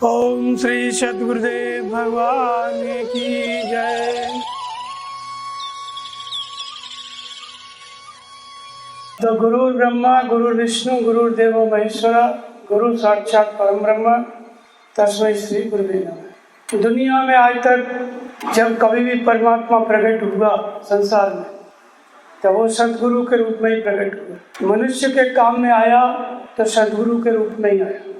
ओम श्री सद्गुरुदेव भगवान की जय। तो गुरु ब्रह्मा गुरु विष्णु गुरुदेवो महेश्वरा गुरु साक्षात परम ब्रह्म तस्मै श्री गुरुवे नमः। दुनिया में आज तक जब कभी भी परमात्मा प्रकट हुआ संसार में तो वो सदगुरु के रूप में ही प्रकट हुआ। मनुष्य के काम में आया तो सदगुरु के रूप में ही आया।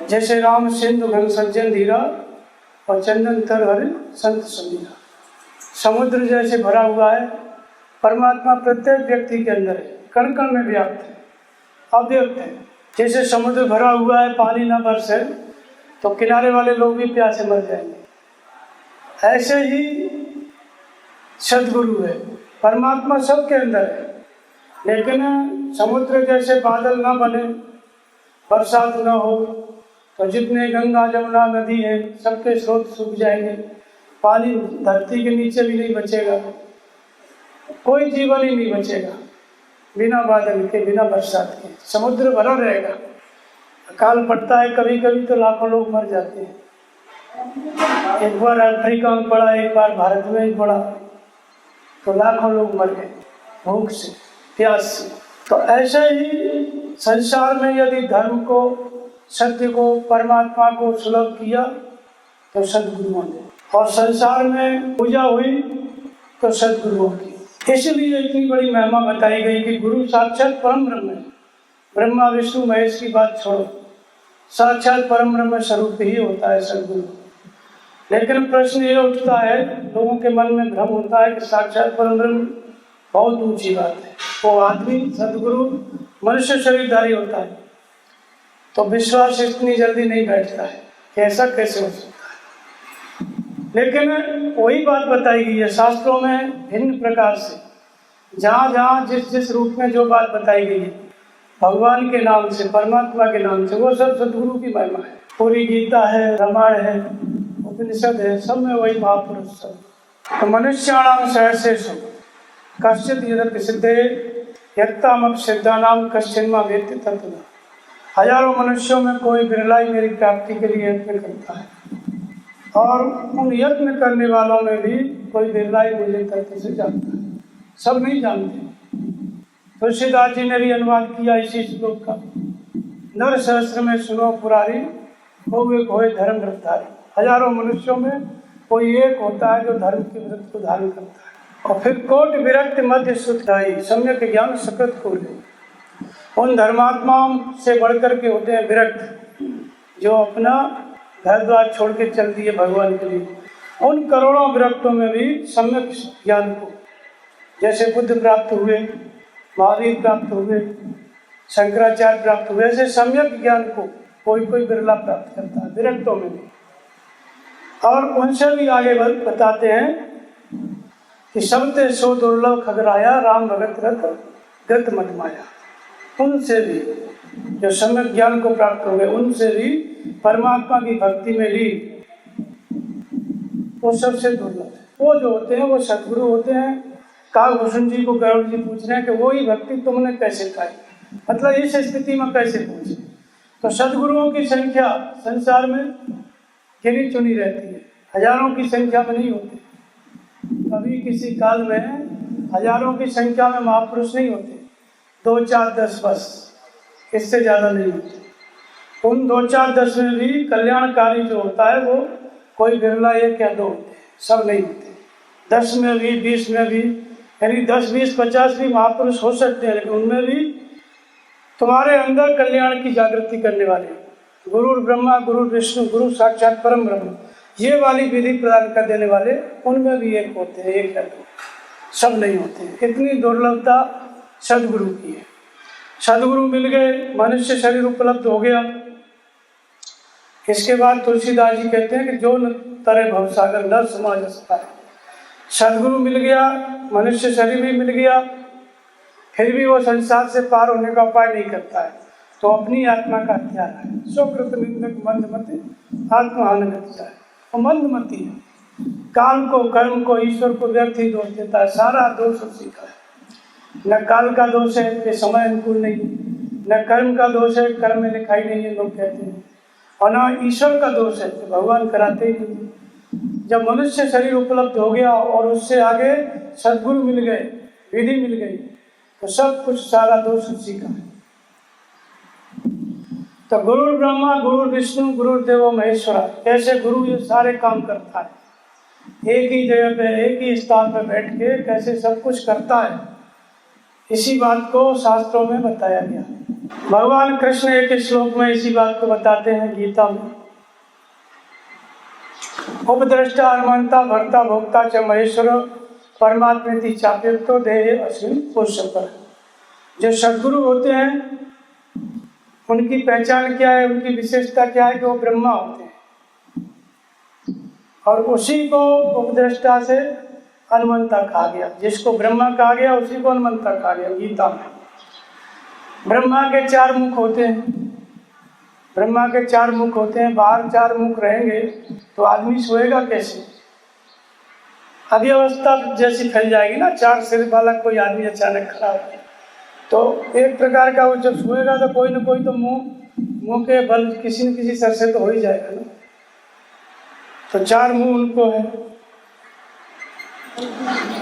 जैसे राम सिंधु घन सज्जन धीरा और चंदन तर हर संत समीरा। समुद्र जैसे भरा हुआ है, परमात्मा प्रत्येक व्यक्ति के अंदर है, कण कण में व्याप्त है, अव्यक्त है। जैसे समुद्र भरा हुआ है, पानी न बरसे तो किनारे वाले लोग भी प्यासे मर जाएंगे। ऐसे ही सदगुरु है, परमात्मा सबके अंदर है, लेकिन समुद्र जैसे बादल ना बने, बरसात न हो तो जितने गंगा जमुना नदी है सबके स्रोत सूख जाएंगे, पानी धरती के नीचे भी नहीं बचेगा, कोई जीवन ही नहीं बचेगा बिना बादल के, बिना बरसात के। समुद्र भरा रहेगा, अकाल पड़ता है कभी कभी तो लाखों लोग मर जाते हैं। एक बार अफ्रीका में पड़ा, एक बार भारत में ही पड़ा तो लाखों लोग मर गए भूख से, प्यास से। तो ऐसे ही संसार में यदि धर्म को, सत्य को, परमात्मा को सुलभ किया तो सदगुरुओं ने, और संसार में पूजा हुई तो सदगुरुओं की। इसलिए इतनी बड़ी महिमा बताई गई कि गुरु साक्षात परम ब्रह्म है। ब्रह्मा विष्णु महेश की बात छोड़ो, साक्षात परम ब्रह्म स्वरूप ही होता है सदगुरु। लेकिन प्रश्न ये उठता है, लोगों के मन में भ्रम होता है कि साक्षात परम ब्रह्म बहुत ऊंची बात है, वो आदमी सदगुरु मनुष्य शरीरधारी होता है, तो विश्वास इतनी जल्दी नहीं बैठता है कि ऐसा कैसे हो सकता है। लेकिन वही बात बताई गई है शास्त्रों में भिन्न प्रकार से, जहाँ जहाँ जिस जिस रूप में जो बात बताई गई है भगवान के नाम से, परमात्मा के नाम से, वो सब सदगुरु की महिमा है। पूरी गीता है, रामायण है, उपनिषद है, सब में वही महापुरुष सब। तो मनुष्याणाम सहस्रेषु कश्चित् यदपि सिद्धे यत्तामप सिद्धानाम कश्चिन्मा वेत्ति तत्त्वतः। हजारों मनुष्यों में कोई बिरला ही मेरी प्राप्ति के लिए यत्न करता है, और उन यत्न करने वालों में भी कोई बिरला ही मुझे तत्व से जानता है, सब नहीं जानते। तुलसीदास जी ने भी अनुवाद किया इसी श्लोक का, नर सहस्त्र में सुनो पुरारी होवे कोई धर्म व्रतधारी। हजारों मनुष्यों में कोई एक होता है जो धर्म के व्रत को धारण करता है। और फिर कोट विरक्त मध्य सुधाई सम्यक ज्ञान सकृत को ले। उन धर्मात्माओं से बढ़कर के होते हैं विरक्त, जो अपना घर द्वार छोड़ के चल दिए भगवान के लिए। उन करोड़ों विरक्तों में भी सम्यक ज्ञान को, जैसे बुद्ध प्राप्त हुए, महावीर प्राप्त हुए, शंकराचार्य प्राप्त हुए, ऐसे सम्यक ज्ञान को कोई कोई बिरला प्राप्त करता है विरक्तों में भी। और उनसे भी आगे बताते हैं कि सबते सो दुर्लभ खगराया राम भगत रथ गत मत माया। उनसे भी जो सम्यक ज्ञान को प्राप्त हो गए, उनसे भी परमात्मा की भक्ति में ली, वो सबसे दुर्लभ है। वो जो होते हैं वो सदगुरु होते हैं। कालभूषण जी को गरुड़ जी पूछ रहे हैं कि वही भक्ति तुमने कैसे पाई, मतलब इस स्थिति में कैसे पहुंचे। तो सदगुरुओं की संख्या संसार में गिनी चुनी रहती है, हजारों की संख्या में नहीं होती। कभी किसी काल में हजारों की संख्या में महापुरुष नहीं होते, 2 4 10 बस, इससे ज़्यादा नहीं होते। उन 2 4 10 में भी कल्याणकारी जो होता है वो कोई बिरला 1 या 2 होते हैं, सब नहीं होते। 10 में भी, 20 में भी, यानी 10 20 50 भी महापुरुष हो सकते हैं, लेकिन उनमें भी तुम्हारे अंदर कल्याण की जागृति करने वाले गुरु ब्रह्मा गुरु विष्णु गुरु साक्षात परम ब्रह्म, ये वाली विधि प्रदान कर देने वाले, उनमें भी एक होते हैं, 1 या 2, सब नहीं होते। इतनी दुर्लभता सदगुरु की है। सदगुरु मिल गए, मनुष्य शरीर उपलब्ध हो गया। इसके बाद तुलसीदास जी कहते हैं कि जो न तरे भवसागर नर समाज है। सदगुरु मिल गया, मनुष्य शरीर भी मिल गया, फिर भी वो संसार से पार होने का उपाय नहीं करता है, तो अपनी आत्मा का हत्यारा है। सुकृत निंदक मंदमति आत्महान करता है, वो मंदमती है। काल को, कर्म को, ईश्वर को व्यर्थ ही दोष देता है, सारा दोष उसी का है। न काल का दोष है कि समय अनुकूल नहीं, न कर्म का दोष है कर्म में लिखाई नहीं है, लोग कहते हैं, और ना ईश्वर का दोष है, तो भगवान कराते ही नहीं। जब मनुष्य शरीर उपलब्ध हो गया और उससे आगे सद्गुरु मिल गए, विधि मिल गई, तो सब कुछ सारा दोष उसी का है। तो गुरु ब्रह्मा गुरु विष्णु गुरुदेवो महेश्वरा, कैसे गुरु ये सारे काम करता है, एक ही जगह पे एक ही स्थान पे बैठ के कैसे सब कुछ करता है, इसी बात को शास्त्रों में बताया गया। भगवान कृष्ण एक श्लोक में इसी बात को बताते हैं गीता में, उपद्रष्टा अनुमंता भर्ता भोक्ता च महेश्वर परमात्मेति चाप्युक्तो देहे अस्मिन् पुरुषोत्तम। जो सद्गुरु होते हैं उनकी पहचान क्या है, उनकी विशेषता क्या है कि वो ब्रह्मा होते हैं, और उसी को उपद्रष्टा से हनुमंता कहा गया। जिसको ब्रह्मा कहा गया उसी को हनुमंता कहा गया गीता में। ब्रह्मा के 4 मुख होते हैं, ब्रह्मा के 4 मुख होते हैं। बाहर 4 मुख रहेंगे तो आदमी सोएगा कैसे, अव्यवस्था जैसी फैल जाएगी ना। 4 सिर वाला कोई आदमी अचानक खड़ा हो तो एक प्रकार का वो जब सोएगा तो कोई ना कोई तो मुंह के बल किसी न किसी सर से तो हो ही जाएगा ना। तो 4 मुंह उनको है।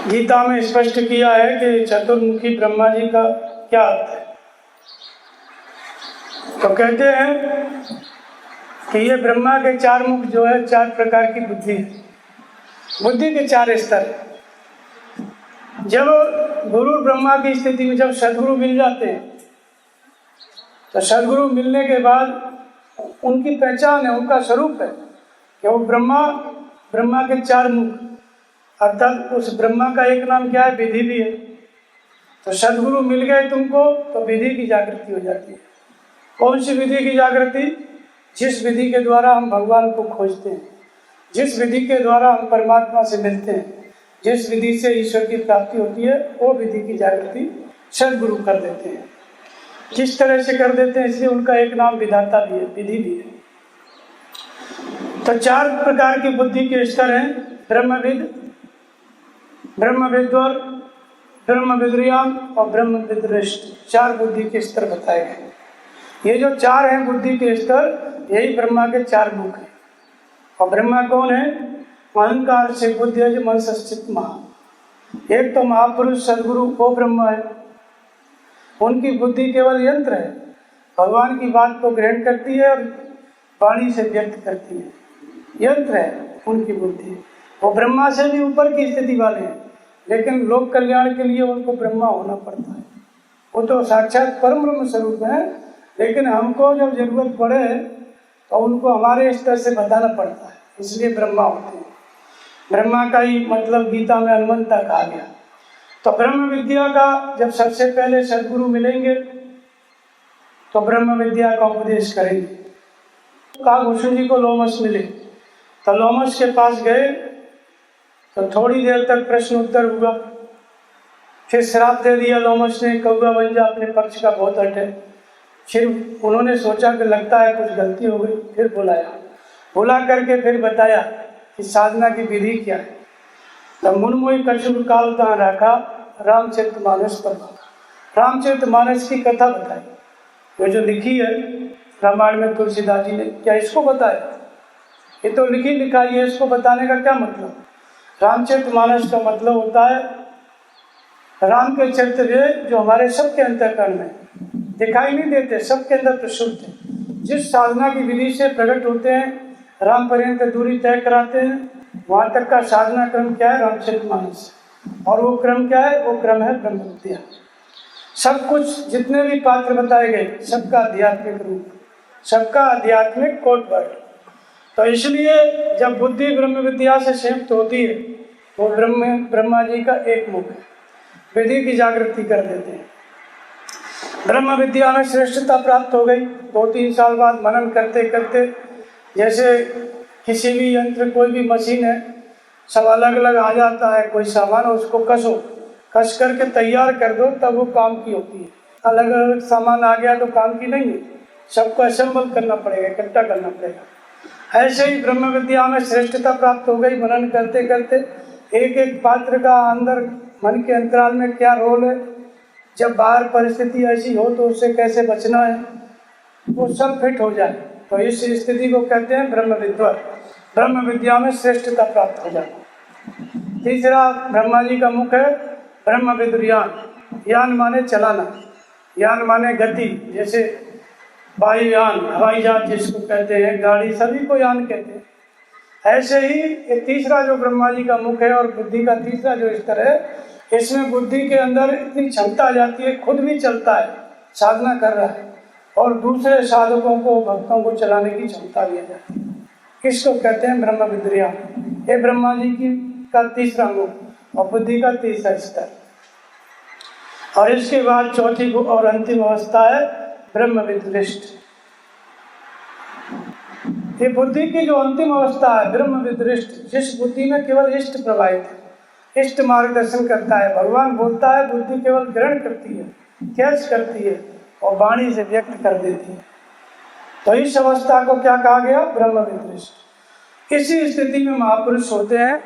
गीता में स्पष्ट किया है कि चतुर्मुखी ब्रह्मा जी का क्या अर्थ है। तो कहते हैं कि ये ब्रह्मा के 4 मुख जो है 4 प्रकार की बुद्धि है, बुद्धि के 4 स्तर। जब गुरु ब्रह्मा की स्थिति में जब सद्गुरु मिल जाते हैं तो सद्गुरु मिलने के बाद उनकी पहचान है, उनका स्वरूप है कि वो ब्रह्मा के 4 मुख, अर्थात उस ब्रह्मा का एक नाम क्या है, विधि भी है। तो सद्गुरु मिल गए तुमको तो विधि की जागृति हो जाती है। कौन सी विधि की जागृति? जिस विधि के द्वारा हम भगवान को खोजते हैं, जिस विधि के द्वारा हम परमात्मा से मिलते हैं, जिस विधि से ईश्वर की प्राप्ति होती है, वो विधि की जागृति सद्गुरु कर देते हैं। किस तरह से कर देते हैं, इसलिए उनका एक नाम विधाता भी है, विधि भी है। तो 4 प्रकार की बुद्धि के स्तर हैं, ब्रह्मविद, ब्रह्मविद्वर, ब्रह्मविद्रियाम और ब्रह्मविद्रिष्ट। 4 बुद्धि के स्तर बताए गए। ये जो 4 हैं बुद्धि के स्तर, यही ब्रह्मा के 4 मुख हैं। और ब्रह्मा कौन है? अहंकार से बुद्धि है, मन सचित महा। एक तो महापुरुष सद्गुरु वो ब्रह्मा है, उनकी बुद्धि केवल यंत्र है, भगवान की बात को ग्रहण करती है और वाणी से व्यक्त करती है, यंत्र है उनकी बुद्धि। वो ब्रह्मा से भी ऊपर की स्थिति वाले हैं, लेकिन लोक कल्याण के लिए उनको ब्रह्मा होना पड़ता है। वो तो साक्षात परम ब्रह्म स्वरूप है, लेकिन हमको जब जरूरत पड़े तो उनको हमारे स्तर से बताना पड़ता है, इसलिए ब्रह्मा होते हैं। ब्रह्मा का ही मतलब गीता में हनुमंता कहा गया। तो ब्रह्म विद्या का जब सबसे पहले सद्गुरु मिलेंगे तो ब्रह्म विद्या का उपदेश करेंगे। काकभूषण जी को लोमस मिले तो लोमस के पास गए तो थोड़ी देर तक प्रश्न उत्तर हुआ, फिर श्राप दे दिया लोमस ने, कौवा बन जा, अपने पक्ष का बहुत हटे। फिर उन्होंने सोचा कि लगता है कुछ गलती हो गई, फिर बुला करके फिर बताया कि साधना की विधि क्या है। तब मुनमोही कछुर काल तहाँ रखा, रामचरितमानस पर रामचरितमानस की कथा बताई, वो जो लिखी है रामायण में तुलसीदास जी ने, क्या इसको बताया? ये तो लिखी लिखाई है, इसको बताने का क्या मतलब? रामचरितमानस का मतलब होता है राम के चरित्र जो हमारे सबके अंतःकरण में दिखाई नहीं देते, सबके अंदर प्रसुप्त है। जिस साधना की विधि से प्रकट होते हैं, राम पर्यंत दूरी तय कराते हैं, वहाँ तक का साधना क्रम क्या है? रामचरितमानस। और वो क्रम क्या है? वो क्रम है ब्रह्म विद्या। सब कुछ जितने भी पात्र बताए गए, सबका आध्यात्मिक रूप, सबका आध्यात्मिक कोट वर्ड। तो इसलिए जब बुद्धि ब्रह्म विद्या से संयुक्त होती है, वो ब्रह्मा जी का एक मुख है, विधि की जागृति कर देते हैं। ब्रह्म विद्या में श्रेष्ठता प्राप्त हो गई। 2-3 साल बाद मनन करते करते, जैसे किसी भी यंत्र, कोई भी मशीन है, सब अलग अलग आ जाता है, कोई सामान उसको कस करके तैयार कर दो तब वो काम की होती है। अलग अलग सामान आ गया तो काम की नहीं है, सबको असेंबल करना पड़ेगा, इकट्ठा करना पड़ेगा। ऐसे ही ब्रह्म विद्या में श्रेष्ठता प्राप्त हो गई। मनन करते करते एक एक पात्र का अंदर मन के अंतराल में क्या रोल है, जब बाहर परिस्थिति ऐसी हो तो उससे कैसे बचना है, वो सब फिट हो जाए। तो इस स्थिति को कहते हैं ब्रह्म विद्वत, ब्रह्म विद्या में श्रेष्ठता प्राप्त हो जाना। तीसरा ब्रह्मा जी का मुख है ब्रह्म विदुर्यान। यान माने चलाना, यान माने गति, जैसे वायुयान, हवाई जहाज जिसको कहते हैं, गाड़ी, सभी को यान कहते हैं। ऐसे ही ये तीसरा जो ब्रह्मा जी का मुख है और बुद्धि का तीसरा जो स्तर है, इसमें बुद्धि के अंदर इतनी क्षमता आ जाती है, खुद भी चलता है, साधना कर रहा है, और दूसरे साधकों को, भक्तों को चलाने की क्षमता भी आ जाती है। इसको कहते हैं ब्रह्म विद्यान। ये ब्रह्मा जी की का तीसरा मुख और बुद्धि का तीसरा स्तर। और इसके बाद चौथी और अंतिम अवस्था है ब्रह्म विदृष्ट। ये बुद्धि की जो अंतिम अवस्था है ब्रह्म विदृष्ट, जिस बुद्धि में केवल इष्ट प्रवाहित है, इष्ट मार्गदर्शन करता है, भगवान बोलता है, बुद्धि केवल ग्रहण करती है, कैच करती है और वाणी से व्यक्त कर देती है। तो इस अवस्था को क्या कहा गया? ब्रह्म विदृष्ट। इसी स्थिति में महापुरुष होते हैं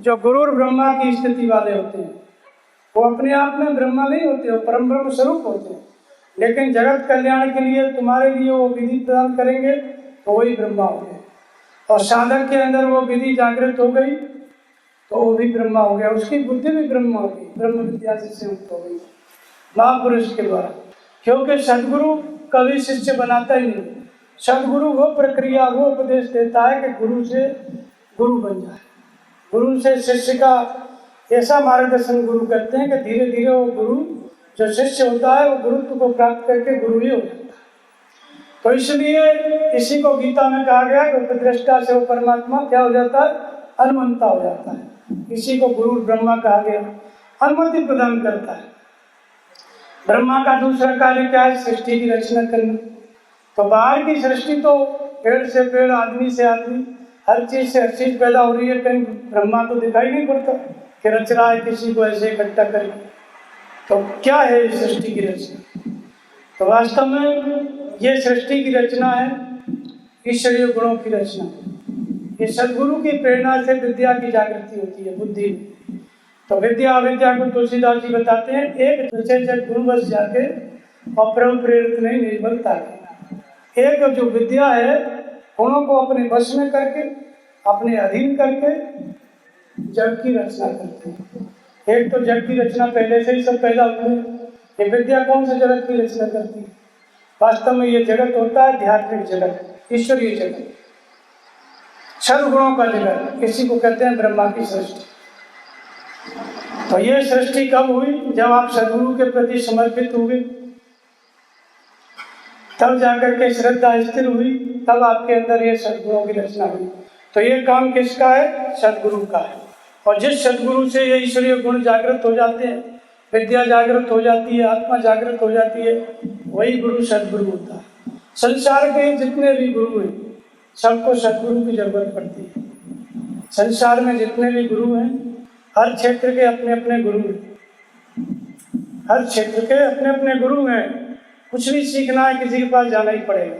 जो गुरुर ब्रह्मा की स्थिति वाले होते हैं। वो अपने आप में ब्रह्मा नहीं होते, वो परम ब्रह्म स्वरूप होते हैं, लेकिन जगत कल्याण के लिए तुम्हारे लिए वो विधि प्रदान करेंगे तो वही ब्रह्मा हो गए। और साधक के अंदर वो विधि जागृत हो गई तो वो भी ब्रह्मा हो गया, उसकी बुद्धि भी ब्रह्मा हो गई, ब्रह्म विद्या से संयुक्त हो गई महापुरुष के द्वारा। क्योंकि सदगुरु कभी शिष्य बनाता ही नहीं, सदगुरु वो प्रक्रिया, वो उपदेश देता है कि गुरु से गुरु बन जाए। गुरु से शिष्य का ऐसा मार्गदर्शन गुरु करते हैं कि धीरे धीरे वो गुरु जो शिष्य होता है वो गुरुत्व को प्राप्त करके गुरु ही हो जाता है। तो इसलिए इसी को गीता में कहा गया कि उपद्रष्टा से वो परमात्मा क्या हो जाता है? अनुमंता हो जाता है। इसी को गुरु ब्रह्मा कहा गया, अनुमति प्रदान करता है। ब्रह्मा का दूसरा कार्य क्या है? सृष्टि की रचना करना। तो बाहर की सृष्टि तो पेड़ से पेड़, आदमी से आदमी, हर चीज से हर चीज पैदा हो रही है, कहीं ब्रह्मा तो दिखाई नहीं पड़ता कि रच रहा है किसी को ऐसे इकट्ठा करके। तो क्या है इस सृष्टि की रचना? तो वास्तव में ये सृष्टि की रचना है ईश्वरीय गुणों की रचना। ये सदगुरु की प्रेरणा से विद्या की जागृति होती है बुद्धि में। तो विद्या अविद्या को तुलसीदास जी बताते हैं, एक जब गुरु बस जाके और प्रभु प्रेरित नहीं निर्बलता है। एक जो विद्या है गुणों को अपने वश में करके, अपने अधीन करके जग की रचना करते हैं। एक तो जग की रचना पहले से ही सब पैदा हुए, ये विद्या कौन से जगत की रचना करती है? वास्तव में ये जगत होता है आध्यात्मिक जगत, ईश्वरीय जगत, सद्गुणों का जगत। इसी को कहते हैं ब्रह्मा की सृष्टि। तो ये सृष्टि कब हुई? जब आप सद्गुरु के प्रति समर्पित हुए, तब जाकर के श्रद्धा स्थिर हुई, तब आपके अंदर ये सद्गुणों की रचना हुई। तो ये काम किसका है? सद्गुरु का है। और जिस सद्गुरु से ये ईश्वरीय गुण जागृत हो जाते हैं, विद्या जागृत हो जाती है, आत्मा जागृत हो जाती है, वही गुरु सद्गुरु होता है। संसार के जितने भी गुरु हैं सबको सद्गुरु की जरूरत पड़ती है। संसार में जितने भी गुरु हैं, हर क्षेत्र के अपने अपने गुरु हैं, हर क्षेत्र के अपने अपने गुरु हैं। कुछ भी सीखना है किसी के पास जाना ही पड़ेगा,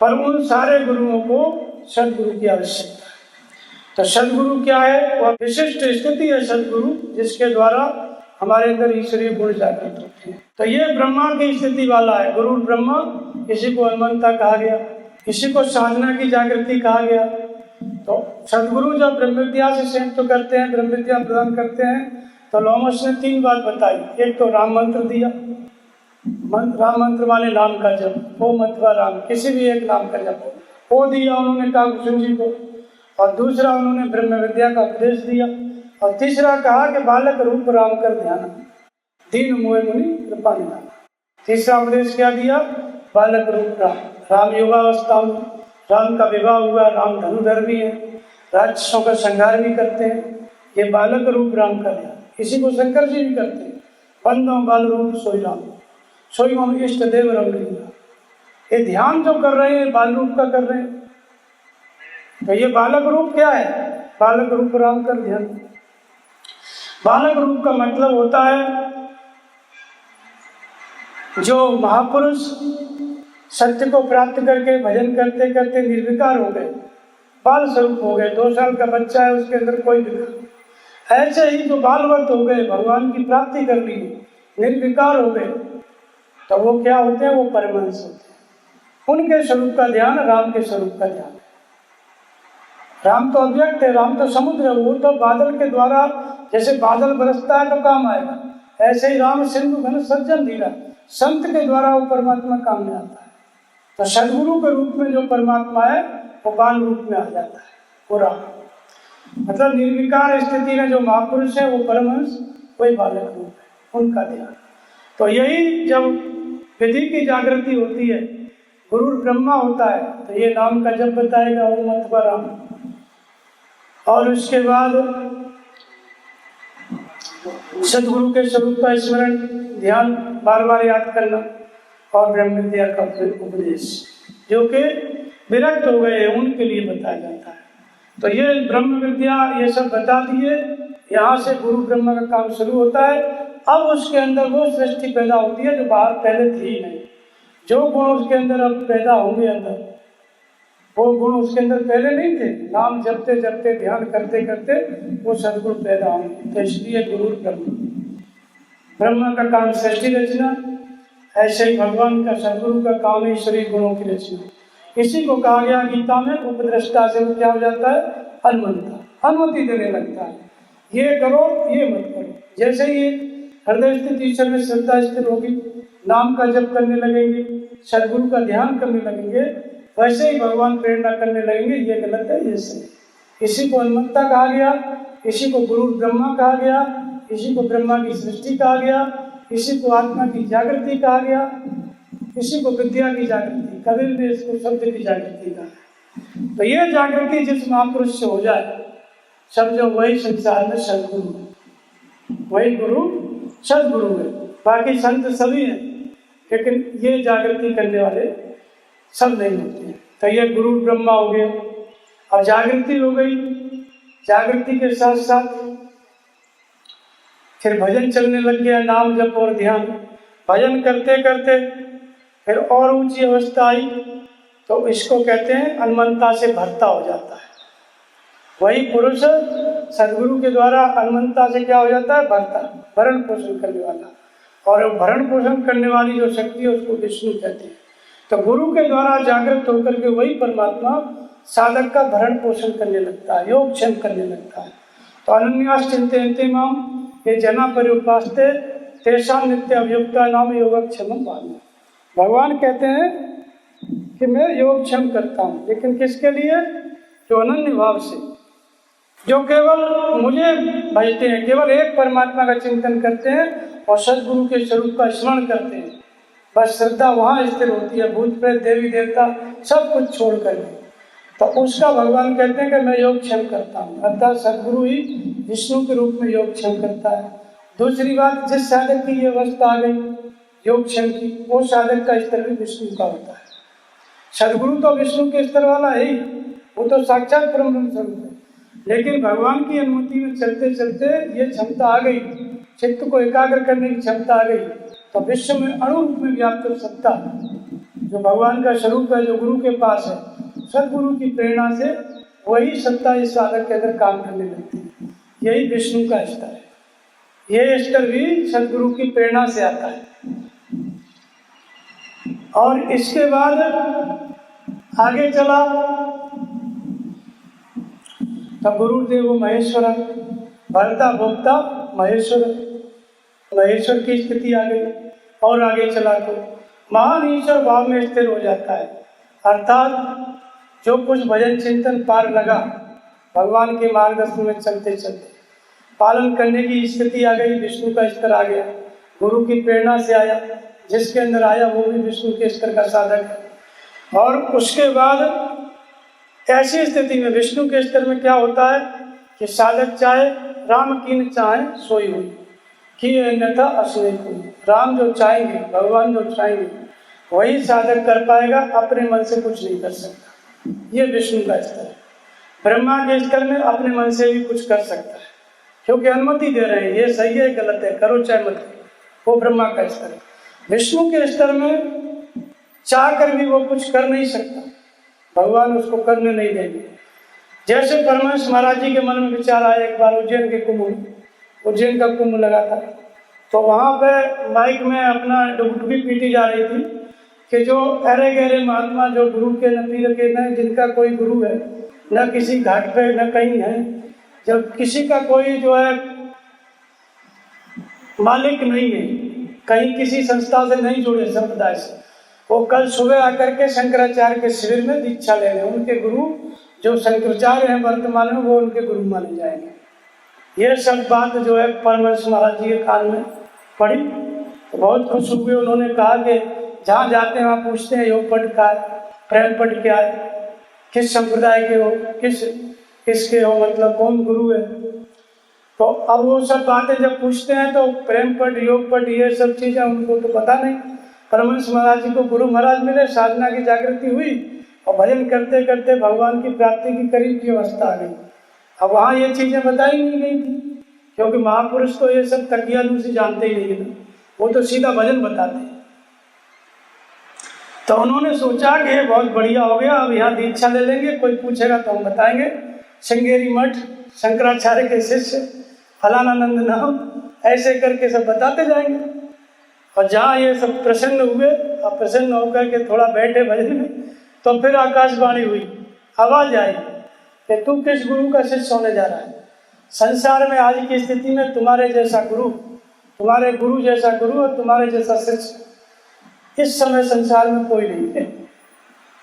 पर उन सारे गुरुओं को सद्गुरु की आवश्यकता है। तो सद्गुरु क्या है? वह विशिष्ट स्थिति है सद्गुरु, जिसके द्वारा हमारे अंदर ईश्वरीय गुण जागृत होते हैं। तो ये ब्रह्मा की स्थिति वाला है, गुरु ब्रह्मा। इसी को अनुमंता कहा गया, इसी को साधना की जागृति कहा गया। तो सद्गुरु जब ब्रह्म विद्या से संयुक्त करते हैं, ब्रह्म विद्या प्रदान करते हैं, तो लोमस ने 3 बात बताई। एक तो राम मंत्र दिया, राम मंत्र माने नाम का जप, ओम अथवा राम, किसी भी एक नाम का जप, वो दिया उन्होंने काकुशुन जी को। और दूसरा उन्होंने ब्रह्म विद्या का उपदेश दिया। और तीसरा कहा कि बालक रूप राम कर ध्यान, दीन मोह मुनि कृपा निधान। तीसरा उपदेश क्या दिया? बालक रूप राम। राम युगावस्था में राम का विवाह हुआ, राम धनुधर भी है, राक्षसों का संहार भी करते हैं। ये बालक रूप राम का ध्यान, इसी को शंकर जी भी करते हैं। बंदो बाल रूप सोई राम, सोई मम इष्ट देव रम लीला। ये ध्यान जो कर रहे हैं बाल रूप का कर रहे हैं। तो ये बालक रूप क्या है? बालक रूप राम का ध्यान। बालक रूप का मतलब होता है जो महापुरुष सत्य को प्राप्त करके भजन करते करते निर्विकार हो गए, बाल स्वरूप हो गए। 2 साल का बच्चा है, उसके अंदर कोई विकार। ऐसे ही जो बालवत हो गए, भगवान की प्राप्ति कर ली, निर्विकार हो गए, तो वो क्या होते हैं? वो परमहंस होते हैं। उनके स्वरूप का ध्यान राम के स्वरूप का ध्यान। राम तो अव्यक्त है, राम तो समुद्र है, वो तो बादल के द्वारा, जैसे बादल बरसता है तो काम आएगा, ऐसे ही राम सिंधु घन सज्जन धीरा, संत के द्वारा वो परमात्मा काम में आता है। तो सदगुरु के रूप में जो परमात्मा है वो बाल रूप में आ जाता है, वो राम। मतलब निर्विकार स्थिति में जो महापुरुष है वो परमहंस, वही बालक रूप है, उनका ध्यान। तो यही जब विधि की जागृति होती है, गुरु ब्रह्मा होता है तो ये नाम का जप बताएगा ओम अथवा राम, और उसके बाद सदगुरु के स्वरूप का स्मरण ध्यान बार बार याद करना, और ब्रह्म विद्या का उपदेश जो कि विरक्त हो गए हैं उनके लिए बताया जाता है। तो ये ब्रह्म विद्या ये सब बता दिए, यहाँ से गुरु ब्रह्मा का काम शुरू होता है। अब उसके अंदर वो सृष्टि पैदा होती है जो बाहर पहले थी ही नहीं। जो गुण उसके अंदर अब पैदा होंगे अंदर, वो गुण उसके अंदर पहले नहीं थे। नाम जपते जपते ध्यान करते करते वो सदगुण पैदा होंगे। तो इसलिए गुरु ब्रह्मा का काम सृष्टि रचना, ऐसे ही भगवान का सदगुरु का काम है ईश्वरीय गुणों की रचना। इसी को कहा गया गीता में उपद्रष्टा से वो क्या हो जाता है, अनुमंता, अनुमति देने लगता है, ये करो ये मत करो। जैसे ही हृदय स्थित ईश्वर में श्रद्धा स्थिर होगी, नाम का जप करने लगेंगे, सदगुरु का ध्यान करने लगेंगे, वैसे ही भगवान प्रेरणा करने लगेंगे, ये गलत है ये सही। इसी को अनुमंता कहा गया, इसी को गुरु ब्रह्मा कहा गया, इसी को ब्रह्मा की सृष्टि कहा गया, इसी को आत्मा की जागृति कहा गया, इसी को विद्या की जागृति, कबीर ने इसको शब्द की जागृति कहा। तो ये जागृति जिस महापुरुष से हो जाए, समझो वही संसार में सदगुरु है, वही गुरु सदगुरु है। बाकी संत सभी हैं, लेकिन ये जागृति करने वाले सब नहीं होते हैं। तो ये गुरु ब्रह्मा हो गए। अब जागृति हो गई, जागृति के साथ साथ फिर भजन चलने लग गया, नाम जप और ध्यान। भजन करते करते फिर और ऊंची अवस्था आई, तो इसको कहते हैं अनुमंता से भरता हो जाता है। वही पुरुष सदगुरु के द्वारा अनुमंता से क्या हो जाता है, भरता, भरण पोषण करने वाला। और भरण पोषण करने वाली जो शक्ति है उसको विष्णु कहते हैं। तो गुरु के द्वारा जागृत होकर के वही परमात्मा साधक का भरण पोषण करने लगता है, योगक्षेम करने लगता है। तो अनन्यास चिंतयन्ते माम ये जना पर्युपास्ते तेषां नित्य अभियुक्ता नाम योगक्षेमम भावना। भगवान कहते हैं कि मैं योगक्षेम करता हूँ, लेकिन किसके लिए, जो अनन्य भाव से, जो केवल मुझे भजते हैं, केवल एक परमात्मा का चिंतन करते हैं और सदगुरु के स्वरूप का स्मरण करते हैं। बस श्रद्धा वहाँ स्थिर होती है, भूत प्रेत देवी देवता सब कुछ छोड़ कर। तो उसका भगवान कहते हैं कि मैं योगक्षेम करता हूँ, अर्थात सदगुरु ही विष्णु के रूप में योगक्षेम करता है। दूसरी बात, जिस साधक की ये अवस्था आ गई योगक्षेम की, वो साधक का स्तर भी विष्णु का होता है। सदगुरु तो विष्णु के स्तर वाला है ही, वो तो साक्षात परम स्वरूप है। लेकिन भगवान की अनुमति में चलते चलते ये क्षमता आ गई, चित्त को एकाग्र करने की क्षमता आ गई, तो विश्व में अणु रूप में व्याप्त सत्ता जो भगवान का स्वरूप है, जो गुरु के पास है, सदगुरु की प्रेरणा से वही सत्ता इस साधक के अंदर काम करने लगती है। यही विष्णु का स्तर है। यह स्तर भी सदगुरु की प्रेरणा से आता है। और इसके बाद आगे चला तो गुरुदेव महेश्वर, भरता भोक्ता महेश्वर, महेश्वर की स्थिति आ गई। और आगे चला तो महान ईश्वर भाव में स्थिर हो जाता है, अर्थात जो कुछ भजन चिंतन पार लगा, भगवान के मार्गदर्शन में चलते चलते पालन करने की स्थिति आ गई, विष्णु का स्तर आ गया, गुरु की प्रेरणा से आया, जिसके अंदर आया वो भी विष्णु के स्तर का साधक है। और उसके बाद ऐसी स्थिति में विष्णु के स्तर में क्या होता है कि साधक चाहे राम की न चाहे सोई हुई कि अन्यथा असुई हुई। राम जो चाहेंगे, भगवान जो चाहेंगे वही साधक कर पाएगा, अपने मन से कुछ नहीं कर सकता। ये विष्णु का स्तर है। ब्रह्मा के स्तर में अपने मन से भी कुछ कर सकता है, क्योंकि अनुमति दे रहे हैं, ये सही है गलत है, करो चाहे मत करो, वो ब्रह्मा का स्तर है। विष्णु के स्तर में चाह कर भी वो कुछ कर नहीं सकता, भगवान उसको करने नहीं देंगे। जैसे परमहंस महाराज जी के मन में विचार आया, एक बार उज्जैन के कुंभ, उज्जैन का कुंभ लगा था, तो वहाँ पे माइक में अपना डुबकी पीटी जा रही थी कि जो अरे गहरे महात्मा जो गुरु के न पीर के न जिनका कोई गुरु है, न किसी घाट पे न कहीं है, जब किसी का कोई जो है मालिक नहीं है, कहीं किसी संस्था से नहीं जुड़े संप्रदाय से, वो कल सुबह आकर के शंकराचार्य के शिविर में दीक्षा ले लें। उनके गुरु जो शंकराचार्य हैं वर्तमान में, वो उनके गुरु माने जाएंगे। ये सब बात जो है परमहंस महाराज जी के कान में पड़ी तो बहुत खुश हुए। उन्होंने कहा कि जहाँ जाते हैं वहाँ पूछते हैं योग पट का प्रेम पट क्या है, किस संप्रदाय के हो, किसके हो, मतलब कौन गुरु है। तो अब वो सब बातें जब पूछते हैं तो प्रेम पट योग पट ये सब चीज़ें उनको तो पता नहीं। परमहंस महाराज जी को गुरु महाराज मिले, साधना की जागृति हुई और भजन करते करते भगवान की प्राप्ति की करीब की अवस्था आ गई। अब वहाँ ये चीज़ें बताई नहीं गई थी, क्योंकि महापुरुष तो ये सब तकियालू से जानते ही नहीं है, वो तो सीधा भजन बताते हैं। तो उन्होंने सोचा कि ये बहुत बढ़िया हो गया, अब यहाँ दीक्षा ले लेंगे, कोई पूछेगा तो हम बताएंगे। श्रृंगेरी मठ, शंकराचार्य के शिष्य, फलानानंद नाम, ऐसे करके सब बताते जाएंगे। और जहाँ ये सब प्रसन्न हुए और प्रसन्न होकर के थोड़ा बैठे भजन में, तो फिर आकाशवाणी हुई, आवाज आई कि तू किस गुरु का शिष्य होने जा रहा है। संसार में आज की स्थिति में तुम्हारे जैसा गुरु, तुम्हारे गुरु जैसा गुरु और तुम्हारे जैसा शिष्य इस समय संसार में कोई नहीं है।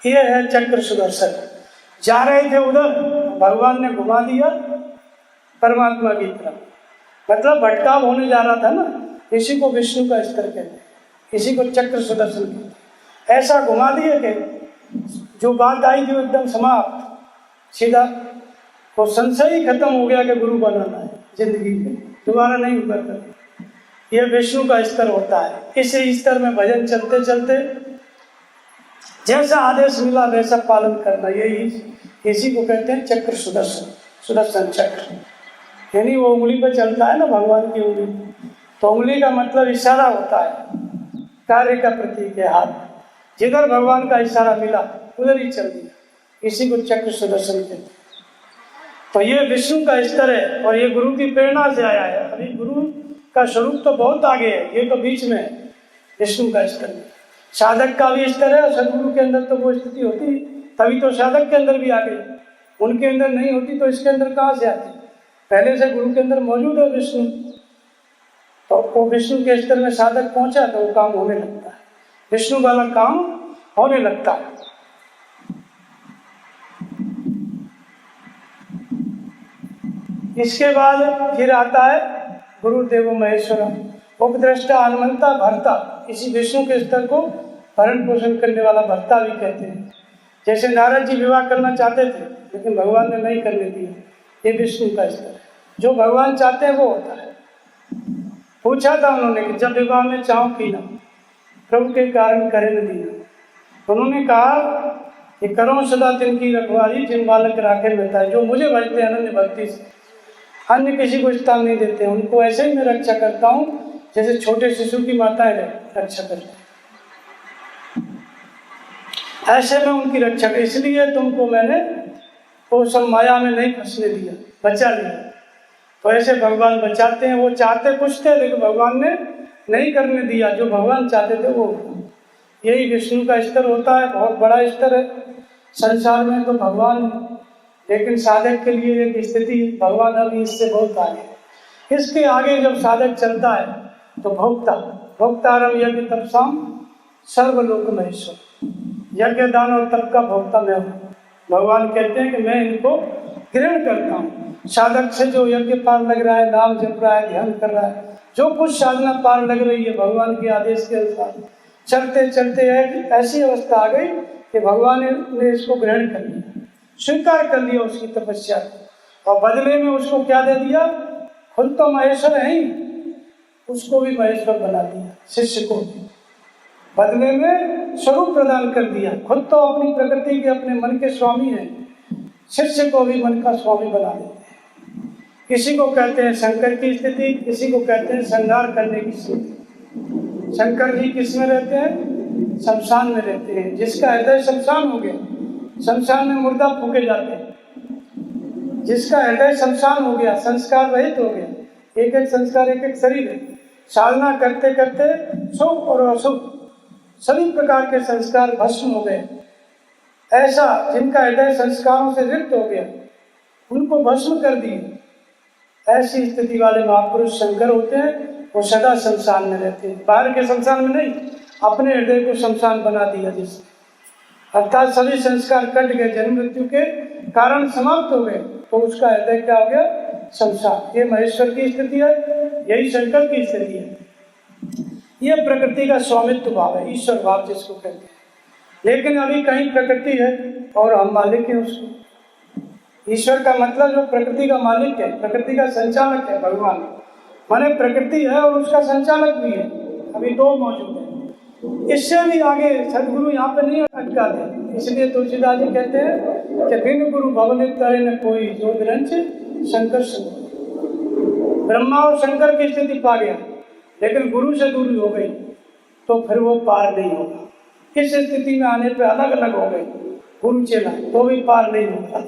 ये है चक्र सुदर्शन। जा रहे थे उधर, भगवान ने घुमा दिया परमात्मा की तरफ, मतलब भटकाव होने जा रहा था ना, इसी को विष्णु का स्तर कहते हैं, इसी को चक्र सुदर्शन कहते हैं। ऐसा घुमा दिया कि जो बात आई थी एकदम समाप्त, सीधा वो संशय ही खत्म हो गया कि गुरु बनाना है जिंदगी में, दोबारा नहीं हुआ कर। यह विष्णु का स्तर होता है। इस स्तर में भजन चलते चलते जैसा आदेश मिला वैसा पालन करना, यही इसी को कहते हैं चक्र सुदर्शन, सुदर्शन चक्र। यानी वो उंगली पर चलता है ना भगवान की उंगली, तो उंगली का मतलब इशारा होता है, कार्य का प्रतीक है हाथ। जिधर भगवान का इशारा मिला उधर ही चल दिया, इसी को चक्र सुदर्शन कहते हैं। तो ये विष्णु का स्तर है और ये गुरु की प्रेरणा से आया है। अभी गुरु का स्वरूप तो बहुत आगे है, ये तो बीच में है, विष्णु का स्तर है। साधक का भी स्तर है और सदगुरु के अंदर तो वो स्थिति होती, तभी तो साधक के अंदर भी आ गई। उनके अंदर नहीं होती तो इसके अंदर कहाँ से आती? पहले से गुरु के अंदर मौजूद है विष्णु, तो वो विष्णु के स्तर में साधक पहुंचा तो वो काम होने लगता है, विष्णु वाला काम होने लगता है। इसके बाद फिर आता है गुरुदेव महेश्वर, उपद्रष्टा, हनुमंता, भर्ता। इसी विष्णु के स्तर को भरण पोषण करने वाला भर्ता भी कहते हैं। जैसे नारद जी विवाह करना चाहते थे लेकिन भगवान ने नहीं करने दिया, ये विष्णु का स्तर है। जो भगवान चाहते हैं वो होता है। पूछा था उन्होंने कि जब विवाह में चाहो कीना, प्रभु के कारण करे न दीना। उन्होंने कहा कि करो सदा तिनकी रखवाली, जिन बालक राखे रहता है। जो मुझे भजते हैं अनन्य भक्ति से, अन्य किसी को स्थान नहीं देते, उनको ऐसे ही मैं रक्षा करता हूँ जैसे छोटे शिशु की माताएं रक्षा करती हैं, ऐसे में उनकी रक्षा कर। इसलिए तुमको मैंने वो सब माया में नहीं फंसने दिया, बचा लिया। तो ऐसे भगवान बचाते हैं। वो चाहते कुछ थे लेकिन भगवान ने नहीं करने दिया, जो भगवान चाहते थे वो। यही विष्णु का स्तर होता है, बहुत बड़ा स्तर है संसार में तो भगवान, लेकिन साधक के लिए एक स्थिति, भगवान अभी इससे बहुत आगे। इसके आगे जब साधक चलता है तो भोक्ता, भोक्तारम यज्ञ तपसाम सर्वलोक महेश्वर, यज्ञ दान और तप का भोक्ता मैं हूँ। भगवान कहते हैं कि मैं इनको ग्रहण करता हूँ। साधक से जो यज्ञ पार लग रहा है, नाम जप रहा है, ध्यान कर रहा है, जो कुछ साधना पार लग रही है भगवान के आदेश के अनुसार, चलते चलते ऐसी अवस्था आ गई कि भगवान ने इसको ग्रहण कर लिया, स्वीकार कर लिया उसकी तपस्या, और बदले में उसको क्या दे दिया? खुद तो महेश्वर है ही, उसको भी महेश्वर बना दिया। शिष्य को बदले में स्वरूप प्रदान कर दिया। खुद तो अपनी प्रकृति के, अपने मन के स्वामी हैं, शिष्य को भी मन का स्वामी बना देते हैं। इसी को कहते हैं शंकर की स्थिति, इसी को कहते हैं संहार करने की स्थिति। शंकर जी किस में रहते हैं? शमशान में रहते हैं। जिसका हृदय शमशान हो गया, शमशान में मुर्दा फूके जाते हैं। जिसका हृदय शमशान हो गया, संस्कार रहित हो गया, एक एक संस्कार, एक एक शरीर है, साधना करते करते शुभ और अशुभ सभी प्रकार के संस्कार भस्म हो गए। ऐसा जिनका हृदय संस्कारों से रिक्त हो गया, उनको भस्म कर दिए। ऐसी स्थिति वाले महापुरुष शंकर होते हैं। वो सदा शमशान में रहते हैं, बाहर के शमशान में नहीं, अपने हृदय को शमशान बना दिया जिसने, अर्थात सभी संस्कार कट गए, जन्म मृत्यु के कारण समाप्त हो गए, तो उसका हृदय क्या हो गया? शमशान। ये महेश्वर की स्थिति है, यही शंकर की स्थिति है। यह प्रकृति का स्वामित्व भाव है, ईश्वर भाव जिसको कहते हैं। लेकिन अभी कहीं प्रकृति है और हम मालिक हैं उसको। ईश्वर का मतलब जो प्रकृति का मालिक है, प्रकृति का संचालक है भगवान, माने प्रकृति है और उसका संचालक भी है। अभी दो मौजूद है। इससे भी आगे सदगुरु यहाँ पे नहीं अटकाते। इसलिए तुलसीदास जी कहते हैं कि बिन गुरु भवनित करे न कोई, जो ग्रंथ शंकर संग। ब्रह्मा और शंकर की स्थिति पा गया, लेकिन गुरु से दूरी हो गई तो फिर वो पार नहीं होगा। इस स्थिति में आने पे अलग अलग हो गए गुरु चेला, तो भी पार नहीं होगा।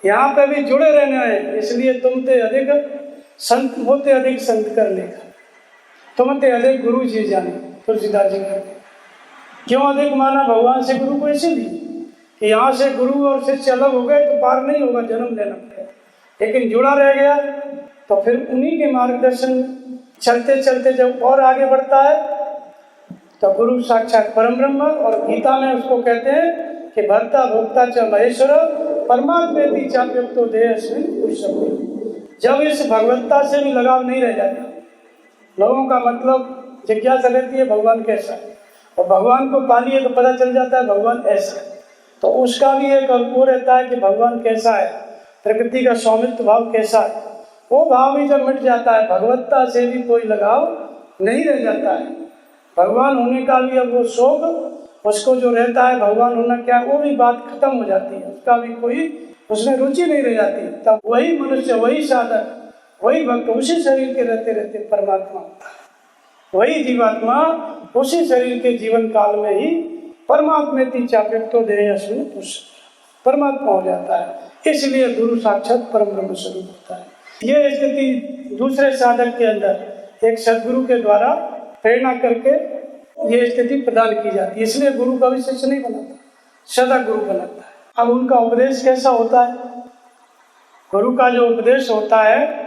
यहाँ पे भी जुड़े रहना है। इसलिए तुमते अधिक संत होते अधिक संत कर लेगा, तुमते अधिक गुरु जी जाने। तुलसीदास जी कहते क्यों अधिक माना भगवान से गुरु को? इसीलिए कि यहाँ से गुरु और शिष्य अलग हो गए तो पार नहीं होगा, जन्म लेना पड़ेगा। लेकिन जुड़ा रह गया तो फिर उन्हीं के मार्गदर्शन चलते चलते जब और आगे बढ़ता है तो गुरु साक्षात परम ब्रह्म। और गीता में उसको कहते हैं कि भर्ता भोक्ता च महेश्वर परमात्मेति चाप्युक्तो देहस्मिन् पुरुषोत्तम। जब इस भगवत्ता से भी लगाव नहीं रह जाता, लोगों का मतलब जिज्ञासा रहती है भगवान कैसा है, और भगवान को पा लिए तो पता चल जाता है भगवान ऐसा है। तो उसका भी एक वो रहता है कि भगवान कैसा है, प्रकृति का स्वामित्व भाव कैसा है। वो भाव भी जब मिट जाता है, भगवत्ता से भी कोई लगाव नहीं रह जाता है। भगवान होने का भी अब वो शौक उसको जो रहता है, भगवान होना क्या, वो भी बात खत्म हो जाती है, उसका भी कोई उसमें रुचि नहीं रह जाती। तब वही मनुष्य, वही साधक, वही भक्त उसी शरीर के रहते रहते परमात्मा होता है। वही जीवात्मा उसी शरीर के जीवन काल में ही परमात्मेति चाप्युक्तो देहस्मिन् पुरुषोत्तम परमात्मा हो जाता है। इसलिए गुरु साक्षात परम ब्रह्म स्वरूप होता है। ये स्थिति दूसरे साधक के अंदर एक सदगुरु के द्वारा प्रेरणा करके ये स्थिति प्रदान की जाती है। इसलिए गुरु का भी शिष्य नहीं बनाता, सदा गुरु बनाता है। अब उनका उपदेश कैसा होता है? गुरु का जो उपदेश होता है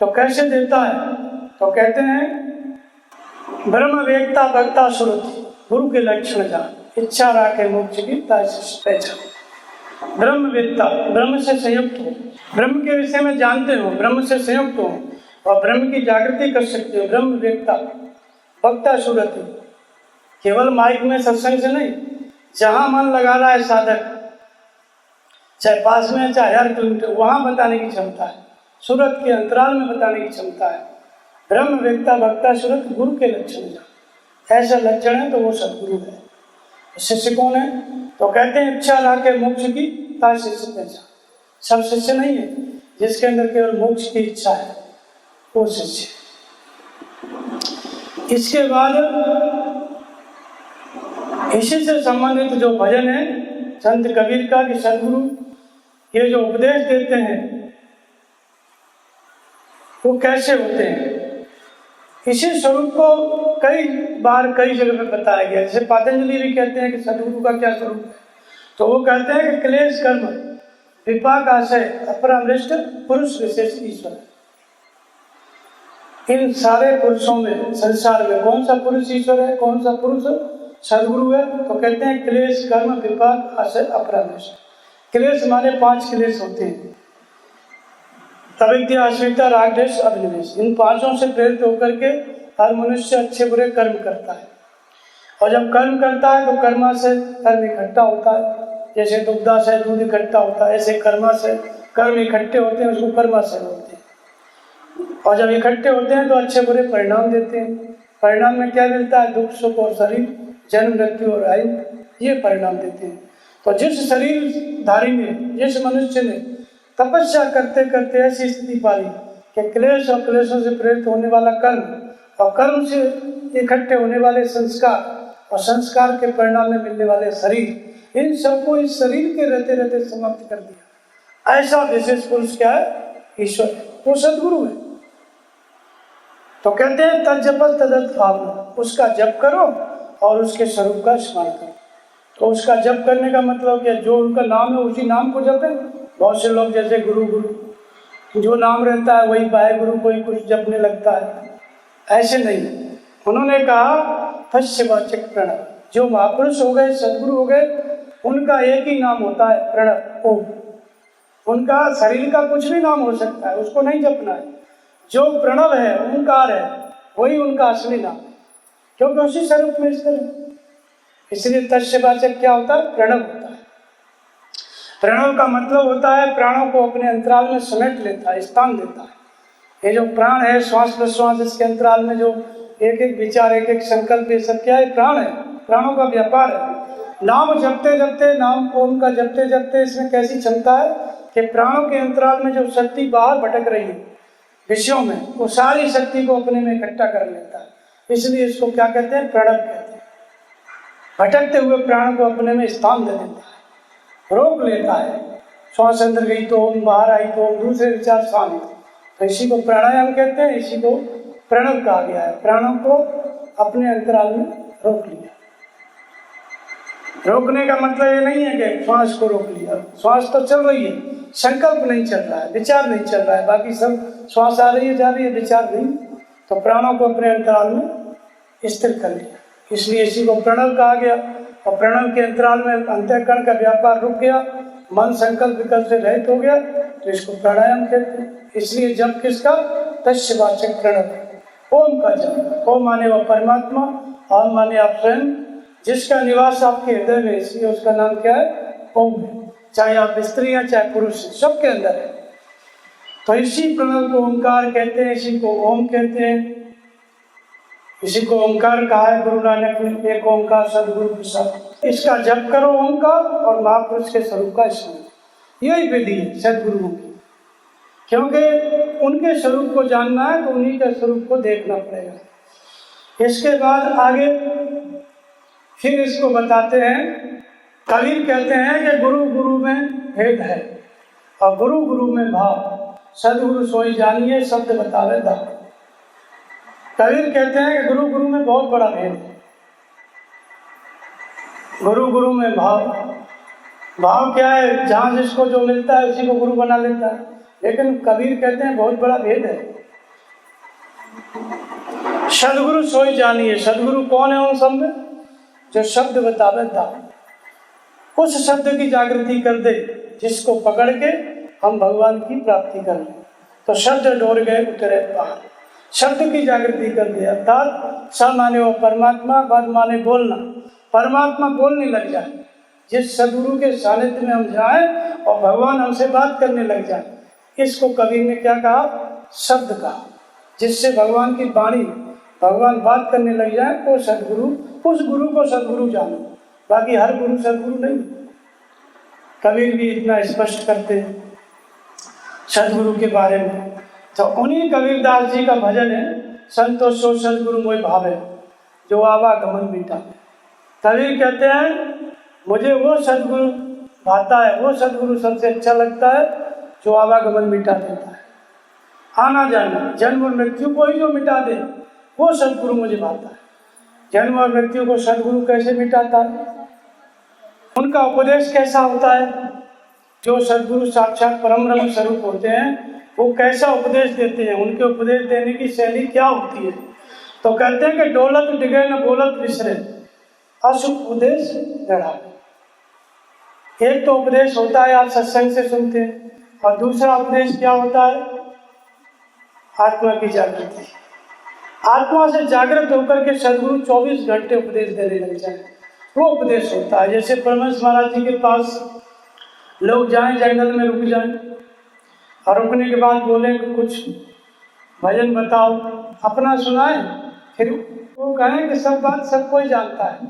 तो कैसे देता है? तो कहते हैं ब्रह्म वेत्ता भक्ता सुरति, गुरु के लक्षण जान, इच्छा राखे मोक्ष की पहचान। ब्रह्म वेत्ता, ब्रह्म से संयुक्त हो, ब्रह्म के विषय में जानते हो, ब्रह्म से संयुक्त हो और ब्रह्म की जागृति कर सकते हो। ब्रह्म वेत्ता भक्ता सुरति, केवल माइक में सत्संग से नहीं, जहाँ मन लगा रहा है साधक, चाहे पास में है चाहे 1000 किलोमीटर, वहाँ बताने की क्षमता है। सूरत के अंतराल में बताने की क्षमता है। ब्रह्म वेत्ता भक्ता सुरत, गुरु के लक्षण जान। ऐसा लक्षण है तो वो सदगुरु है। शिष्य कौन है? तो कहते हैं इच्छा राखे मोक्ष की ता शिष्य पहचान। सब शिष्य नहीं है, जिसके अंदर केवल मोक्ष की इच्छा है वो शिष्य। इसके बाद इसी से संबंधित जो भजन है संत कबीर का कि सदगुरु ये जो उपदेश देते हैं वो कैसे होते हैं, इसी स्वरूप को कई बार कई जगह पे बताया गया। जैसे पतंजलि भी कहते हैं कि सदगुरु का क्या स्वरूप है, तो वो कहते हैं कि क्लेश कर्म विपाक आशय अपरामृष्ट पुरुष विशेष ईश्वर। इन सारे पुरुषों में संसार में कौन सा पुरुष ईश्वर है, कौन सा पुरुष सदगुरु है? तो कहते हैं क्लेश कर्म विपाक आशय अपरामृष्ट। क्लेश माने 5 क्लेश होते हैं, अविद्या अस्मिता राग द्वेष अभिनिवेश। इन 5 से प्रेरित होकर के हर मनुष्य अच्छे बुरे कर्म करता है, और जब कर्म करता है तो कर्मा से कर्म इकट्ठा होता है। जैसे दुग्धा से दूध इकट्ठा होता है, ऐसे कर्मा से कर्म इकट्ठे होते हैं, उसको कर्माशय बोलते हैं। और जब इकट्ठे होते हैं तो अच्छे बुरे परिणाम देते हैं। परिणाम में क्या मिलता है? दुख सुख और शरीर, जन्म मृत्यु और आयु, ये परिणाम देते हैं। तो जिस शरीरधारी ने, जिस मनुष्य ने तपस्या करते करते ऐसी स्थिति पाली कि क्लेश और क्लेशों से प्रेरित होने वाला कर्म और कर्म से इकट्ठे होने वाले संस्कार और संस्कार के परिणाम में मिलने वाले शरीर, इन सबको इस शरीर के रहते रहते समाप्त कर दिया, ऐसा विशेष पुरुष क्या है? ईश्वर है, वो सदगुरु है। तो कहते हैं तद जप तदत भावना, उसका जप करो और उसके स्वरूप का स्मरण करो। तो उसका जप करने का मतलब क्या, जो उनका नाम है उसी नाम को जपे। बहुत से लोग जैसे गुरु गुरु जो नाम रहता है वही वाहे गुरु कोई कुछ जपने लगता है, ऐसे नहीं। उन्होंने कहा तस्य वाचक प्रणव, जो महापुरुष हो गए, सदगुरु हो गए, उनका एक ही नाम होता है प्रणव, ओम। उनका शरीर का कुछ भी नाम हो सकता है, उसको नहीं जपना है। जो प्रणव है, ओंकार है, वही उनका असली नाम है, क्योंकि उसी स्वरूप में स्थिर है। इसलिए तस्यवाचक क्या होता है, प्रणव होता है। प्रणव का मतलब होता है प्राणों को अपने अंतराल में समेट लेता है, स्थान देता है। ये जो प्राण है, श्वास प्रश्वास, इसके अंतराल में जो एक एक विचार, एक एक संकल्प, ये सब क्या है, प्राण है, प्राणों का व्यापार है। नाम जपते जपते, नाम ओम का जपते जपते, इसमें कैसी क्षमता है कि प्राणों के अंतराल में जो शक्ति बाहर भटक रही है विषयों में, वो सारी शक्ति को अपने में इकट्ठा कर लेता है। इसलिए इसको क्या कहते हैं, प्रणव कहते हैं। भटकते हुए प्राण को अपने में स्थान दे देता है, रोक लेता है। श्वास अंदर गई तो ओम, बाहर आई तो ओम, दूसरे विचार शांत। तो इसी को प्राणायाम कहते हैं, इसी को प्रणव कहा गया है। प्राणों को अपने अंतराल में रोक लिया। रोकने का मतलब ये नहीं है कि श्वास को रोक लिया, श्वास तो चल रही है, संकल्प नहीं चल रहा है, विचार नहीं चल रहा है, बाकी सब श्वास आ रही है जा रही है, विचार नहीं। तो प्राणों को अपने अंतराल में स्थिर कर लिया, इसलिए इसी को प्रणव कहा गया। और प्रणव के अंतराल में अंतःकरण का व्यापार रुक गया, मन संकल्प विकल्प से रहित हो गया, तो इसको प्राणायाम कहते हैं। इसलिए जब किसका, तस्यवाचक प्रणव, ओम का जप। ओम माने वह परमात्मा, ओम माने आप स्वयं, जिसका निवास आपके हृदय में, इसलिए उसका नाम क्या है, ओम है। चाहे आप स्त्री हैं चाहे पुरुष हैं, सबके अंदर है। तो इसी प्रणव को ओंकार कहते हैं, इसी को ओम कहते हैं, इसी को ओंकार कहा है गुरु नानक ने, एक ओंकार सदगुरु प्रसाद। इसका जप करो ओम का, और महापुरुष के स्वरूप का स्मरण। यही विधि है सदगुरुओं की, क्योंकि उनके स्वरूप को जानना है तो उन्हीं के स्वरूप को देखना पड़ेगा। इसके बाद आगे फिर इसको बताते हैं। कबीर कहते हैं कि गुरु गुरु में भेद है और गुरु गुरु में भाव, सदगुरु सोई जानिए शब्द बतावे दाव। कबीर कहते हैं कि गुरु गुरु में बहुत बड़ा भेद है। गुरु गुरु में भाव, भाव क्या है, जहाँ जिसको जो मिलता है उसी को गुरु बना लेता है, लेकिन कबीर कहते हैं बहुत बड़ा भेद है। सदगुरु सोई जानिए, सदगुरु कौन है उन सब में, जो शब्द बतावे दाव, उस शब्द की जागृति कर दे जिसको पकड़ के हम भगवान की प्राप्ति कर लें। तो शब्द डोर गए उतरे पार, शब्द की जागृति कर दे। अर्थात स माने वो परमात्मा, पद माने बोलना, परमात्मा बोलने लग जाए। जिस सदगुरु के सानिध्य में हम जाएं और भगवान हमसे बात करने लग जाए, इसको कबीर ने क्या कहा, शब्द कहा। जिससे भगवान की वाणी, भगवान बात करने लग जाए, वो सदगुरु, उस गुरु को सदगुरु जानो। बाकी हर गुरु सदगुरु नहीं। कबीर भी इतना स्पष्ट करते हैं सदगुरु के बारे में। तो उन्हीं कबीरदास जी का भजन है, संतोषो सदगुरु मोहि भावे, जो आवागमन मीठा। कबीर कहते हैं मुझे वो सदगुरु भाता है, वो सदगुरु सबसे अच्छा लगता है जो आवागमन मिटा देता है। आना जाना, जन्म और मृत्यु को ही जो मिटा दे, वो सदगुरु मुझे भाता है। जन्म और मृत्यु को सदगुरु कैसे मिटाता है, उनका उपदेश कैसा होता है, जो सदगुरु साक्षात परम ब्रह्म स्वरूप होते हैं वो कैसा उपदेश देते हैं, उनके उपदेश देने की शैली क्या होती है। तो कहते हैं कि डोलत डिगे न बोलत विसरे, अशुभ उपदेश गढ़ा। एक तो उपदेश होता है आप सत्संग से सुनते हैं, और दूसरा उपदेश क्या होता है, आत्मा की जागृति। आत्मा से जागृत होकर के सदगुरु 24 घंटे उपदेश देने लग जाए, वो उपदेश होता है। जैसे परमहंस महाराज जी के पास लोग जाएं, जंगल में रुक जाएं, और रुकने के बाद बोले कुछ भजन बताओ, अपना सुनाएं, फिर वो कहें कि सब बात सब कोई जानता है,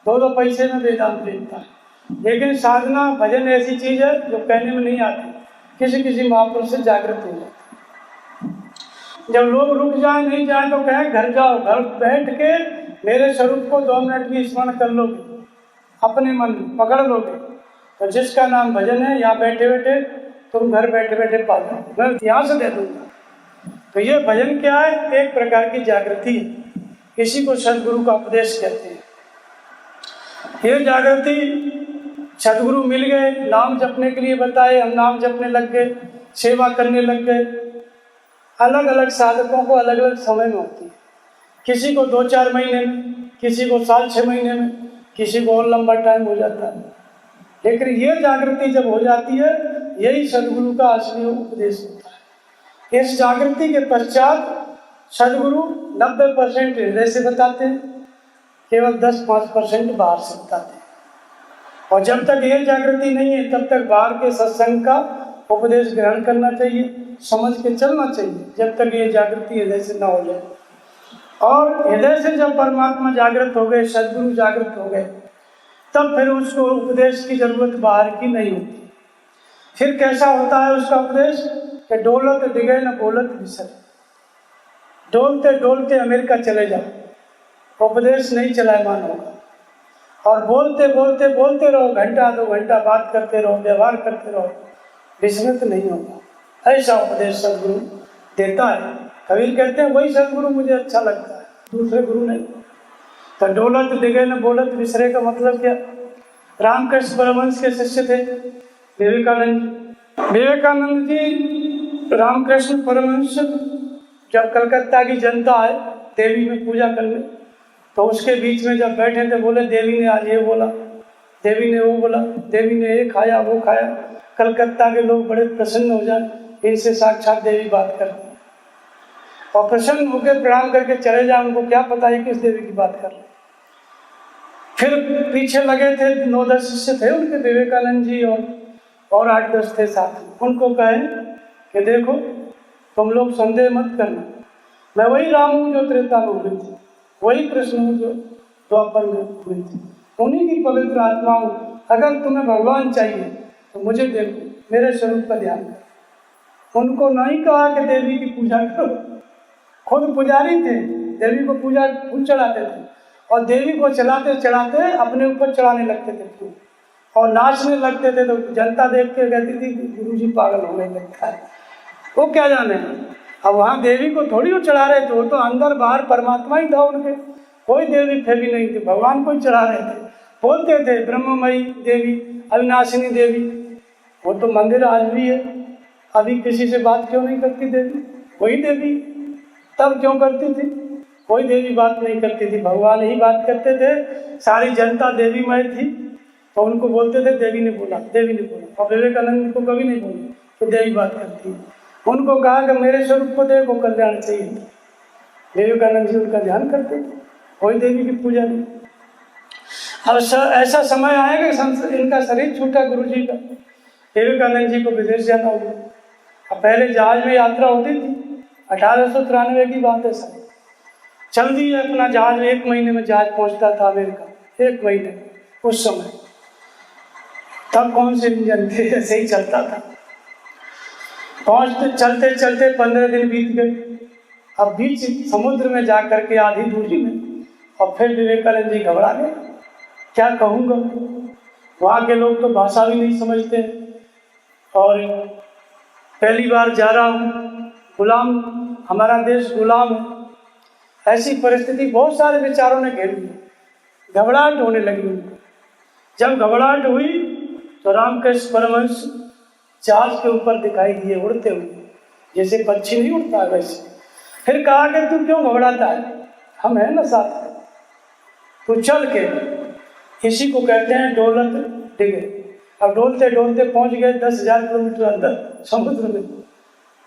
दो पैसे में वेदांत देखता है। लेकिन साधना भजन ऐसी चीज है जो कहने में नहीं आती, किसी किसी महापुरुष से जागृत हो जाती। जब लोग रुक जाए, नहीं जाए, तो कहें घर जाओ, घर बैठ के मेरे स्वरूप को 2 मिनट भी स्मरण कर लोगे, अपने मन पकड़ लोगे, तो जिसका नाम भजन है, यहाँ बैठे बैठे तुम घर बैठे बैठे पा जाओ, मैं यहाँ से दे दूंगा। तो ये भजन क्या है, एक प्रकार की जागृति है। इसी को सदगुरु का उपदेश कहते हैं। ये जागृति सदगुरु मिल गए, नाम जपने के लिए बताए, हम नाम जपने लग गए, सेवा करने लग गए। अलग अलग साधकों को अलग अलग समय में होती है, किसी को 2-4 महीने में, किसी को 6 महीने में, किसी को और लंबा टाइम हो जाता है। लेकिन ये जागृति जब हो जाती है, यही सदगुरु का असली उपदेश होता है। इस जागृति के पश्चात सदगुरु 90% हृदय से बताते हैं, केवल 10-5% बाहर से बताते हैं। और जब तक ये जागृति नहीं है तब तक बाहर के सत्संग का उपदेश ग्रहण करना चाहिए, समझ के चलना चाहिए, जब तक ये जागृति हृदय से ना हो जाए। और हृदय से जब परमात्मा जागृत हो गए, सदगुरु जागृत हो गए, तब फिर उसको उपदेश की जरूरत बाहर की नहीं होती। फिर कैसा होता है उसका उपदेश कि डोलत डिगे न बोलत बिसरे, डोलते डोलते अमेरिका चले जाओ, उपदेश नहीं चलायमान होगा। और बोलते बोलते बोलते रहो, घंटा 2 घंटा बात करते रहो, व्यवहार करते रहो, विस्मृत नहीं होगा। ऐसा उपदेश सदगुरु देता है। कबीर कहते हैं वही सदगुरु मुझे अच्छा लगता है, दूसरे गुरु नहीं। तो डोलत डिगे न बोलत बिसरे का मतलब क्या? रामकृष्ण परमहंस के शिष्य थे विवेकानंद। विवेकानंद जी रामकृष्ण परमहंस जब कलकत्ता की जनता आए देवी में पूजा करने, तो उसके बीच में जब बैठे थे, बोले देवी ने आज ये बोला, देवी ने वो बोला, देवी ने ये खाया वो खाया, कलकत्ता के लोग बड़े प्रसन्न हो जाए, इनसे साक्षात देवी बात करती है। और प्रसन्न होकर प्रणाम करके चले जाए, उनको क्या पता है किस देवी की बात कर रहे। फिर पीछे लगे थे 9-10 शिष्य थे उनके, विवेकानंद जी और 8-10 थे साथ। उनको कहे कि देखो तुम लोग संदेह मत करना, मैं वही राम हूँ जो त्रेता में हुई थी, वही कृष्ण हूँ जो द्वापर में हुई थी, उन्हीं की पवित्र आत्मा हूँ। अगर तुम्हें भगवान चाहिए तो मुझे देखो, मेरे स्वरूप का ध्यान करो। उनको नहीं कहा कि देवी की पूजा करो, खुद पुजारी थे, देवी को पूजा फूल चढ़ाते थे और देवी को चढ़ाते चढ़ाते अपने ऊपर चढ़ाने लगते थे फूल और नाचने लगते थे। तो जनता देख के कहती थी गुरुजी पागल होने लगता है, वो क्या जाने। अब वहाँ देवी को थोड़ी वो चढ़ा रहे थे, वो तो अंदर बाहर परमात्मा ही था उनके, कोई देवी फेवी नहीं थी, भगवान को ही चढ़ा रहे थे। बोलते थे ब्रह्ममयी देवी, अविनाशिनी देवी। वो तो मंदिर आज भी है, अभी किसी से बात क्यों नहीं करती देवी? वही देवी तब क्यों करती थी? कोई देवी बात नहीं करती थी, भगवान ही बात करते थे। सारी जनता देवीमय थी, तो उनको बोलते थे देवी ने बोला, देवी ने बोला। और विवेकानंद को कभी नहीं बोले कि देवी बात करती है। उनको कहा कि मेरे स्वरूप को देखो, कल्याण चाहिए। विवेकानंद जी उनका ध्यान करते थे, कोई देवी की पूजा नहीं। अब ऐसा समय आएगा इनका शरीर छूटा गुरु जी का, विवेकानंद जी को विदेश जाना होगा। अब पहले जहाज में यात्रा होती थी, 1893 की बात है सर। चल दिए अपना जहाज, 1 महीने में जहाज पहुंचता था अमेरिका, 1 महीने उस समय। तब कौन से इंजन थे, ऐसे ही चलता था। पहुंचते चलते चलते 15 दिन बीत गए। अब बीच समुद्र में जा करके आधी दूरी में, और फिर विवेकानंद जी घबरा गए, क्या कहूँगा। वहाँ के लोग तो भाषा भी नहीं समझते और पहली बार जा रहा हूँ, गुलाम, हमारा देश गुलाम है। ऐसी परिस्थिति बहुत सारे विचारों ने घेर ली, घबराहट होने लगी उनको। जब घबराहट हुई तो रामकृष्ण परमहंस जहाज के ऊपर दिखाई दिए उड़ते हुए, जैसे पक्षी नहीं उड़ता वैसे। फिर कहा कि तू क्यों घबराता है, हम हैं ना साथ में, तू चल के। इसी को कहते हैं डोलत डिगे। अब डोलते डोलते पहुंच गए 10,000 किलोमीटर अंदर समुद्र में,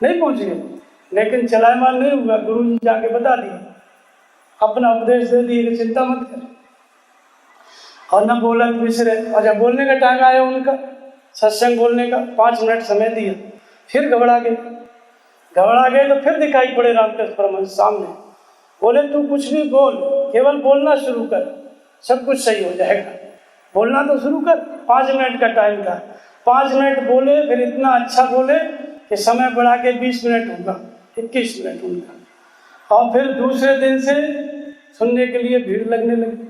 नहीं पहुंच गए, लेकिन चलायमान नहीं हुआ। गुरु जी जाके बता दिए, अपना उपदेश दे दिए कि चिंता मत कर, और न बोलत बिसरे। और जब बोलने का टाइम आया उनका, सत्संग बोलने का, 5 मिनट समय दिया, फिर घबरा गए तो फिर दिखाई पड़े रामकृष्ण परमहंस सामने। बोले तू कुछ भी बोल, केवल बोलना शुरू कर, सब कुछ सही हो जाएगा। बोलना तो शुरू कर। 5 मिनट का टाइम था, 5 मिनट बोले, फिर इतना अच्छा बोले कि समय बढ़ा के 20 मिनट होगा, 21 मिनट उनका। और फिर दूसरे दिन से सुनने के लिए भीड़ लगने लगी।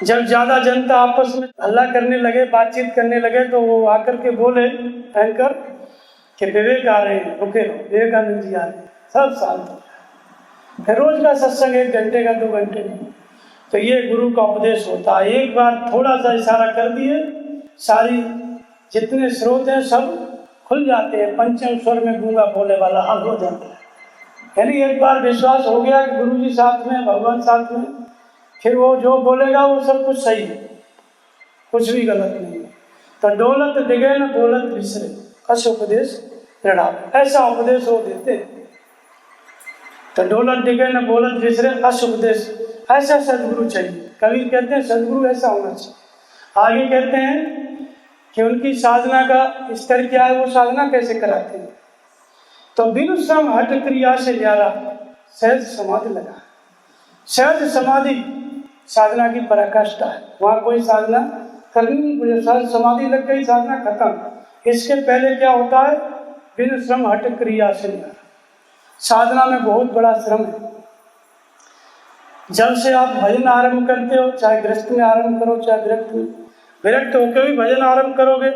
जब ज़्यादा जनता आपस में हल्ला करने लगे, बातचीत करने लगे, तो वो आकर के बोले एंकर कि विवेक आ रहे हैं, रुके रहो, विवेकानंद जी आ रहे हैं। सब शांत हो गया। फिर रोज का सत्संग 1 घंटे का, 2 घंटे का। तो ये गुरु का उपदेश होता है। एक बार थोड़ा सा इशारा कर दिए, सारी जितने स्रोत हैं सब खुल जाते हैं, पंचम स्वर में गूंगा बोले वाला हाल हो जाता है। यानी एक बार विश्वास हो गया कि गुरु जी साथ में, भगवान साथ में, फिर वो जो बोलेगा वो सब कुछ सही है, कुछ भी गलत नहीं है। तो डोलत डिगे न बोलत बिसरे, कस उपदेश दृढ़ावे, ऐसा उपदेश वो देते हैं। तो डोलत डिगे न बोलत बिसरे, कस उपदेश, ऐसा सदगुरु चाहिए। कबीर कहते हैं सदगुरु ऐसा होना चाहिए। आगे कहते हैं कि उनकी साधना का स्तर क्या है, वो साधना कैसे कराते हैं। तो बिनु श्रम हट क्रिया से न्यारा सहज समाधि लगा। सहज समाधि साधना की पराकाष्ठा है, वहाँ कोई साधना करनी नहीं, सहज समाधि लग गई, साधना खत्म। इसके पहले क्या होता है, बिनु श्रम हट क्रिया से न्यारा। साधना में बहुत बड़ा श्रम है। जब से आप भजन आरंभ करते हो, चाहे गृहस्थ में आरंभ करो चाहे विरक्त में, विरक्त होकर भी भजन आरंभ करोगे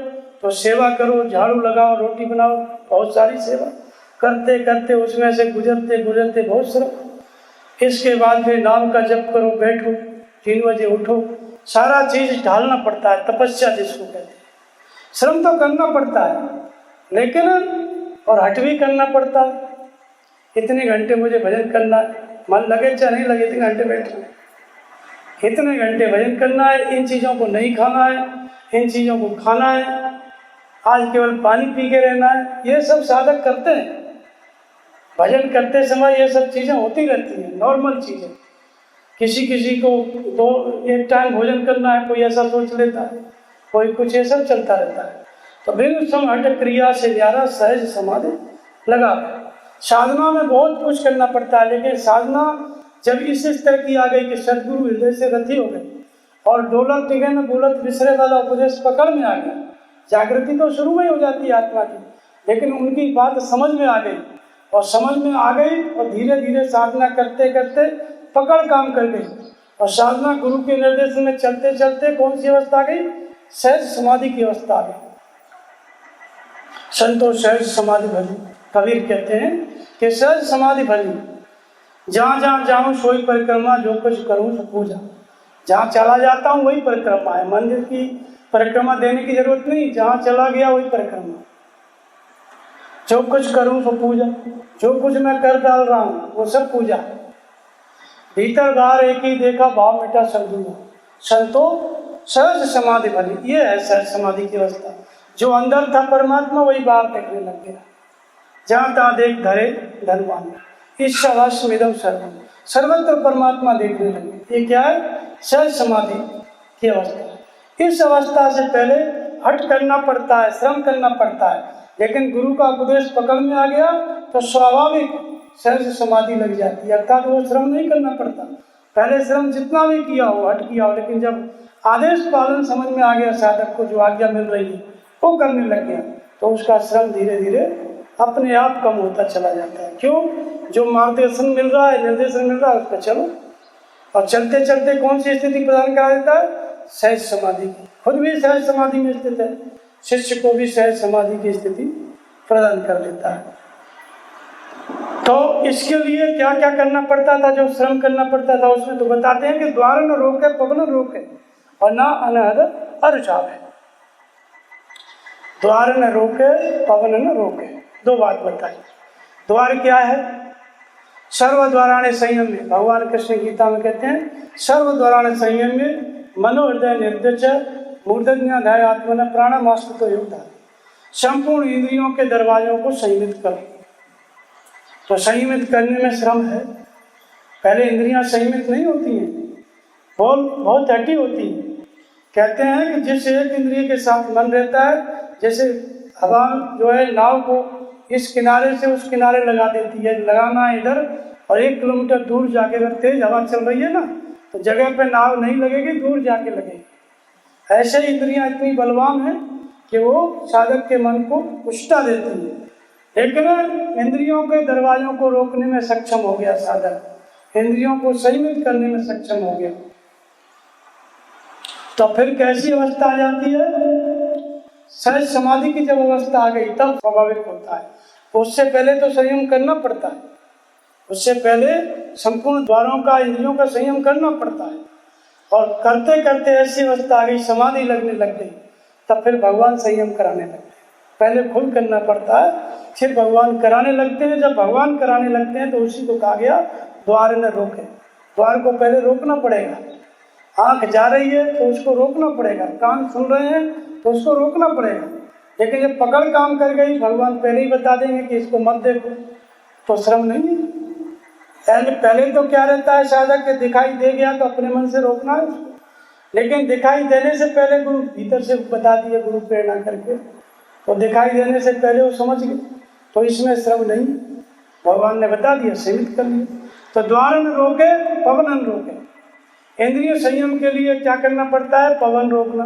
तो सेवा करो, झाड़ू लगाओ, रोटी बनाओ, बहुत सारी सेवा करते करते उसमें से गुजरते गुजरते बहुत श्रम। इसके बाद फिर नाम का जप करो, बैठो, 3 बजे उठो, सारा चीज ढालना पड़ता है, तपस्या जिसको कहते हैं। श्रम तो करना पड़ता है, लेकिन और हट भी करना पड़ता है। इतने घंटे मुझे भजन करना है, मन लगे चाहे नहीं लगे, इतने घंटे बैठना है, इतने घंटे भजन करना है, इन चीज़ों को नहीं खाना है, इन चीज़ों को खाना है, आज केवल पानी पी के रहना है। ये सब साधक करते हैं। भजन करते समय ये सब चीज़ें होती रहती हैं, नॉर्मल चीज़ें। किसी किसी को 1 टाइम भोजन करना है, कोई ऐसा सोच लेता है, कोई कुछ, ये सब चलता रहता है। तो बिनु श्रम हट क्रिया से न्यारा सहज समाधि लगा। साधना में बहुत कुछ करना पड़ता है, लेकिन साधना जब इस स्तर की आ गई कि सदगुरु हृदय से रथी हो गई और डोलत डिगे न बोलत बिसरे वाला उपदेश पकड़ में आ गया। जागृति तो शुरू में ही हो जाती है आत्मा की, लेकिन उनकी बात समझ में आ गई, और समझ में आ गई और धीरे धीरे साधना करते करते पकड़ काम कर गई, और साधना गुरु के निर्देश में चलते चलते कौन सी अवस्था आ गई, सहज समाधि की अवस्था आ गई। संतो सहज समाधि भली, कबीर कहते हैं कि सहज समाधि भली, जहाँ जहाँ जाऊँ सोई परिक्रमा, जो कुछ करूँ सो पूजा। जहाँ चला जाता हूँ वही परिक्रमा है, मंदिर की परिक्रमा देने की जरूरत नहीं, जहाँ चला गया वही परिक्रमा। जो कुछ करूँ सो पूजा, जो कुछ मैं कर डाल रहा हूँ वो सब पूजा। भीतर बाहर एक ही देखा, भाव मिटा सब दूंगा। संतो सहज समाधि भली, ये है सहज समाधि की अवस्था। जो अंदर था परमात्मा वही बाहर देखने लग गया। जहाँ तहाँ देख धरे धनवान, ईशावास्यमिदं सर्वम, सर्वत्र परमात्मा देखने लगे। ये क्या है, सहज समाधि की अवस्था। इस अवस्था से पहले हट करना पड़ता है, श्रम करना पड़ता है, लेकिन गुरु का उपदेश पकड़ में आ गया तो स्वाभाविक सहज समाधि लग जाती है, अर्थात वो श्रम नहीं करना पड़ता। पहले श्रम जितना भी किया हो, हट किया हो, लेकिन जब आदेश पालन समझ में आ गया साधक को, जो आज्ञा मिल रही है वो करने लग गया, तो उसका श्रम धीरे धीरे अपने आप कम होता चला जाता है। क्यों, जो मार्गदर्शन मिल रहा है, निर्देशन मिल रहा है, उस पर चलो। और चलते चलते कौन सी स्थिति प्रदान करा देता है, सहज समाधि की। खुद भी सहज समाधि में स्थित है, शिष्य को भी सहज समाधि की स्थिति प्रदान कर देता है। तो इसके लिए क्या क्या करना पड़ता था, जो श्रम करना पड़ता था, उसमें तो बताते हैं कि द्वार न रोके पवन रोके और ना अनहद अरुचावे। द्वार न रोके पवन न रोके, 2 बात बताई। द्वार क्या है, सर्व द्वाराणे संयम में, भगवान कृष्ण गीता में कहते हैं सर्व द्वाराणे संयम में मनोहृदय निर्दच मूर्धन्याध्याय आत्मन प्राणमास्तु तो योगदान। संपूर्ण इंद्रियों के दरवाजों को संयमित करो। तो संयमित करने में श्रम है। पहले इंद्रियां संयमित नहीं होती हैं, बहुत हटी होती है। कहते हैं कि जिस एक इंद्रिय के साथ मन रहता है, जैसे हवा जो है नाव को इस किनारे से उस किनारे लगा देती है, लगाना है इधर, और 1 किलोमीटर दूर जाके अगर तेज हवा चल रही है ना, तो जगह पे नाव नहीं लगेगी, दूर जाके लगेगी। ऐसे इंद्रियां इतनी बलवान हैं कि वो साधक के मन को उष्टा देती है। लेकिन इंद्रियों के दरवाजों को रोकने में सक्षम हो गया साधक, इंद्रियों को संयमित करने में सक्षम हो गया, तो फिर कैसी अवस्था आ जाती है, सहज समाधि की जब अवस्था आ गई तब स्वाभाविक होता है। उससे पहले तो संयम करना पड़ता है, उससे पहले संपूर्ण द्वारों का, इंद्रियों का संयम करना पड़ता है, और करते करते ऐसी अवस्था आ गई, समाधि लगने लग गई, तब फिर भगवान संयम कराने लगते हैं। पहले खुद करना पड़ता है, फिर भगवान कराने लगते हैं। जब भगवान कराने लगते हैं तो उसी को कहा गया द्वार न रोके। द्वार को पहले रोकना पड़ेगा। आँख जा रही है तो उसको रोकना पड़ेगा, कान सुन रहे हैं तो उसको रोकना पड़ेगा। लेकिन जब पकड़ काम कर गई, भगवान पहले ही बता देंगे कि इसको मत देखो, तो श्रम नहीं है। पहले तो क्या रहता है, साधक के दिखाई दे गया तो अपने मन से रोकना है उसको, लेकिन दिखाई देने से पहले गुरु भीतर से बता दिए, गुरु प्रेरणा करके, तो दिखाई देने से पहले वो समझ गए, तो इसमें श्रम नहीं, भगवान ने बता दिया, सीमित कर लिया। तो द्वार न रोके पवन न रोके। इंद्रिय संयम के लिए क्या करना पड़ता है, पवन रोकना।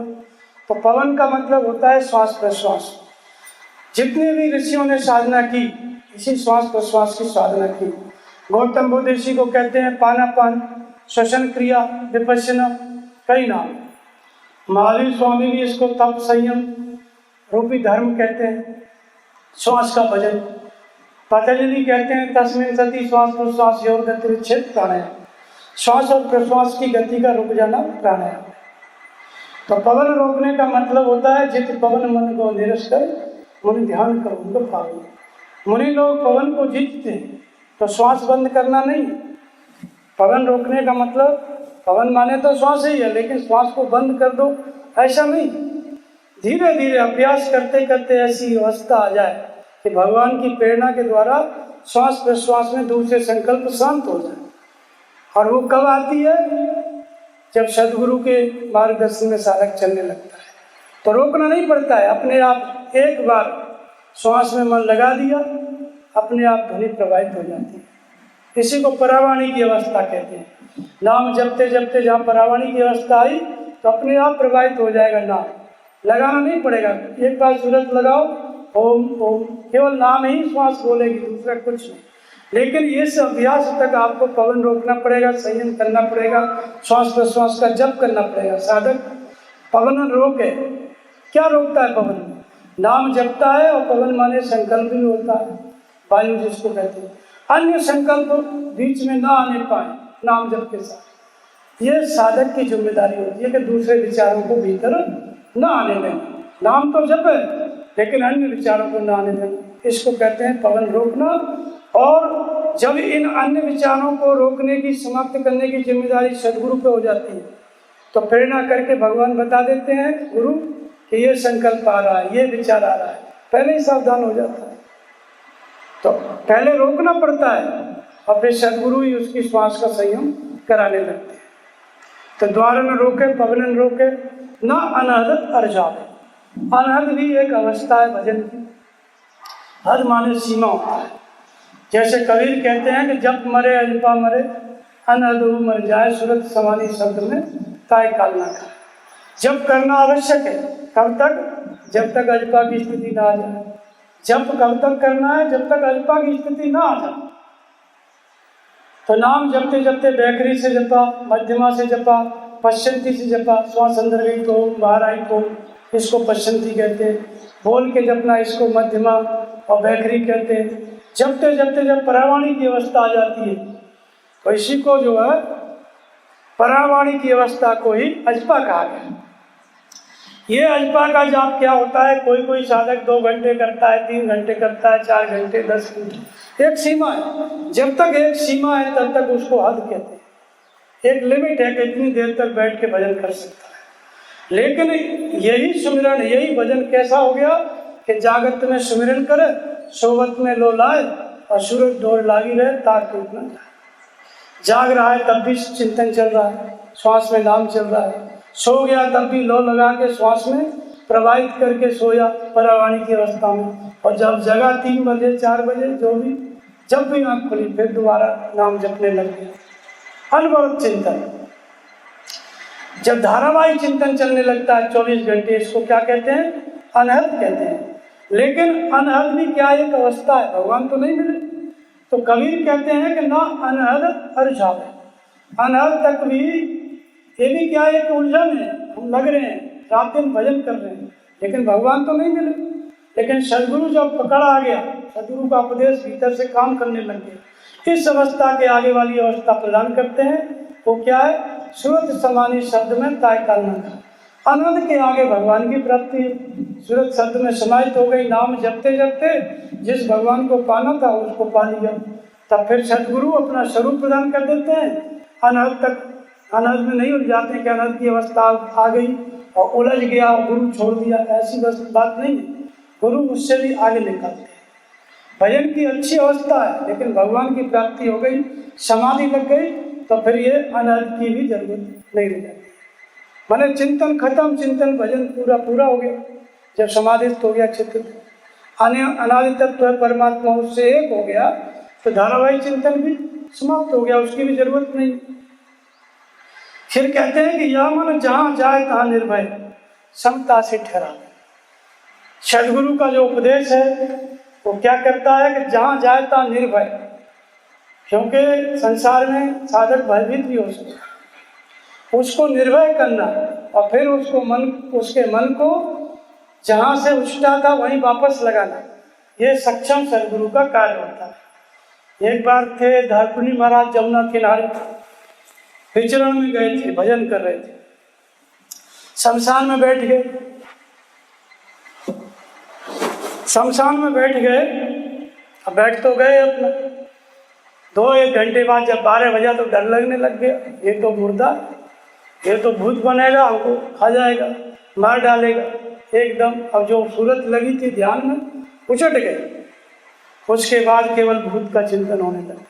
तो पवन का मतलब होता है श्वास प्रश्वास। जितने भी ऋषियों ने साधना की, इसी श्वास प्रश्वास की साधना की। गौतम बुद्ध ऋषि को कहते हैं पानापान, श्वसन क्रिया, विपश्यना, कई नाम। महावीर स्वामी भी इसको तप संयम रूपी धर्म कहते हैं। श्वास का भजन, पतंजलि कहते हैं तस्मिन् सति श्वास प्रश्वास योर गति विच्छेद प्राणायाम। श्वास और प्रश्वास की गति का रुक जाना प्राणायाम। तो पवन रोकने का मतलब होता है जित पवन मन को निरस कर मुनि ध्यान करो उनको पाओ। मुनि लोग पवन को जीतते हैं, तो श्वास बंद करना नहीं। पवन रोकने का मतलब, पवन माने तो श्वास ही है, लेकिन श्वास को बंद कर दो ऐसा नहीं। धीरे धीरे अभ्यास करते करते ऐसी अवस्था आ जाए कि भगवान की प्रेरणा के द्वारा श्वास प्रश्वास में दूसरे संकल्प शांत हो जाए। और वो कब आती है, जब सदगुरु के मार्गदर्शन में साधक चलने लगता है, तो रोकना नहीं पड़ता है। अपने आप एक बार श्वास में मन लगा दिया, अपने आप ध्वनि प्रवाहित हो जाती है। इसी को परावाणी की अवस्था कहते हैं। नाम जपते जपते जहाँ परावाणी की अवस्था आई तो अपने आप प्रवाहित हो जाएगा नाम, लगाना नहीं पड़ेगा। एक बार सूरत लगाओ, ओम ओम, केवल नाम ही श्वास बोलेगी, दूसरा कुछ नहीं। लेकिन इस अभ्यास तक आपको पवन रोकना पड़ेगा, संयम करना पड़ेगा, श्वास प्रश्वास का जप करना पड़ेगा। साधक पवन रोके, क्या रोकता है पवन? नाम जपता है, और पवन माने संकल्प भी होता है, वायु जिसको कहते हैं। अन्य संकल्प बीच में ना आने पाए नाम जप के साथ। ये साधक की जिम्मेदारी होती है कि दूसरे विचारों को भीतर न आने दें। नाम तो जप है, लेकिन अन्य विचारों को न आने दें, इसको कहते हैं पवन रोकना। और जब इन अन्य विचारों को रोकने की, समाप्त करने की जिम्मेदारी सदगुरु पे हो जाती है, तो प्रेरणा करके भगवान बता देते हैं गुरु कि ये संकल्प आ रहा है, ये विचार आ रहा है, पहले ही सावधान हो जाता है। तो पहले रोकना पड़ता है, और फिर सदगुरु ही उसकी श्वास का संयम कराने लगते हैं। तो द्वार न रोके पवन न रोके, न अनहद अर्जावे। अनहद भी एक अवस्था है भजन की। हद माने सीमा होता है। जैसे कबीर कहते हैं कि जब मरे अजपा मरे, अनहद मर जाए, सूरत समाधि शब्द में ताय काल ना खाए। जब करना आवश्यक है, कब तक? जब तक अजपा की स्थिति ना आ जाए। जब कब तक करना है? जब तक अजपा की स्थिति ना आ जाए। तो नाम जपते जपते बैखरी से जपा, मध्यमा से जपा, पश्चंती से जपा, श्वास अंदर गई तो बाहर आई तो इसको पश्चंती कहते हैं। बोल के जपना इसको मध्यमा और बैखरी कहते हैं। जपते जपते जब परावाणी की अवस्था आ जाती है, तो इसी को जो है परावाणी की अवस्था को ही अजपा कहा गया। ये अजपा का जाप क्या होता है? कोई कोई साधक 2 घंटे करता है, 3 घंटे करता है, 4 घंटे, 10 घंटे। एक सीमा है, जब तक एक सीमा है तब तक उसको हद कहते हैं। एक लिमिट है कि इतनी देर तक बैठ के भजन कर सकता है। लेकिन यही सुमिरन, यही भजन कैसा हो गया कि जागत में सुमिरन करे, सोवत में लो लाए, और सूरज डोर लागी रहे, तार टूट ना जाए। जाग रहा है तब भी चिंतन चल रहा है, श्वास में नाम चल रहा है। सो गया तब भी लो लगा के श्वास में प्रवाहित करके सोया परावाणी की अवस्था में। और जब जगा 3 बजे 4 बजे, जो भी जब भी आँख खुली, फिर दोबारा नाम जपने लग गया। अनवरत चिंतन, जब धारावाहिक चिंतन चलने लगता है 24 घंटे, इसको क्या कहते हैं? अनहद कहते हैं। लेकिन अनहद भी क्या एक अवस्था है, भगवान तो नहीं मिले। तो कबीर कहते हैं कि ना अनहद अर्जावे। अनहद तक भी ये भी क्या एक उलझन है। हम लग रहे हैं, रात दिन भजन कर रहे हैं, लेकिन भगवान तो नहीं मिले। लेकिन सदगुरु जब पकड़ आ गया, सदगुरु का उपदेश भीतर से काम करने लग गया, इस अवस्था के आगे वाली अवस्था प्रदान करते हैं वो क्या है? सूरत समानी शब्द में ताय करना था। आनंद के आगे भगवान की प्राप्ति है। सूरत शब्द में समाहित हो गई, नाम जपते जपते जिस भगवान को पाना था उसको पा लिया। तब फिर सदगुरु अपना स्वरूप प्रदान कर देते हैं। अनहद तक, अनहद में नहीं उलझाते कि अनहद की अवस्था आ गई और उलझ गया और गुरु छोड़ दिया, ऐसी बस बात नहीं है। गुरु उससे भी आगे निकालते हैं। भजन की अच्छी अवस्था है, लेकिन भगवान की प्राप्ति हो गई, समाधि लग गई, तो फिर ये अनहद की भी जरूरत नहीं रह जाती। माने चिंतन खत्म, चिंतन भजन पूरा पूरा हो गया। जब समाधिस्थ हो गया चित्त, अनादि तत्व है परमात्मा, उससे एक हो गया, तो धारावाहिक चिंतन भी समाप्त हो गया, उसकी भी जरूरत नहीं। फिर कहते हैं कि यह मन जहां जाए तहां निर्भय समता से ठहरा। सदगुरु का जो उपदेश है वो क्या करता है कि जहां जाए तहां निर्भय, क्योंकि संसार में साधक भयभीत भी हो सकता, उसको निर्भय करना और फिर उसके मन को जहां से उछटा था वहीं वापस लगाना, ये सक्षम सदगुरु का कार्य होता है। एक बार थे धारपुनी महाराज जमुना किनारे विचरण में गए थे, भजन कर रहे थे, शमशान में बैठ गए। शमशान में बैठ गए, अब बैठ तो गए अपना, 2-1 घंटे बाद जब 12 बजा तो डर लगने लग गया, ये तो मुर्दा, ये तो भूत बनेगा, हमको खा जाएगा, मार डालेगा एकदम। अब जो सूरत लगी थी ध्यान में उछट गए। उसके बाद केवल भूत का चिंतन होने लगा।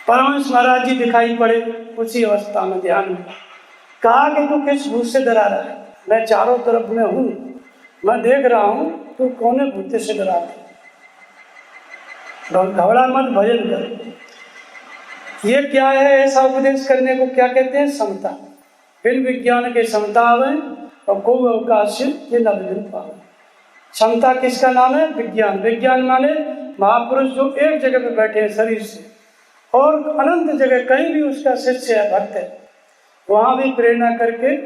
परमहंस महाराज जी दिखाई पड़े उसी अवस्था में ध्यान में। कहा कि तू किस भूत से डरा रहा है? मैं चारों तरफ में हूँ, मैं देख रहा हूँ, तू कौन भूत से डरा है? घबरा मत, भजन कर। ये क्या है? ऐसा उपदेश करने को क्या कहते हैं? समता। बिन विज्ञान के समता आवे और को अवकाश ये न विघ्न पावे। समता किसका नाम है? विज्ञान। विज्ञान माने महापुरुष जो एक जगह पे बैठे हैं शरीर से, और अनंत जगह कहीं भी उसका शिष्य है, भक्त है, वहां भी प्रेरणा करके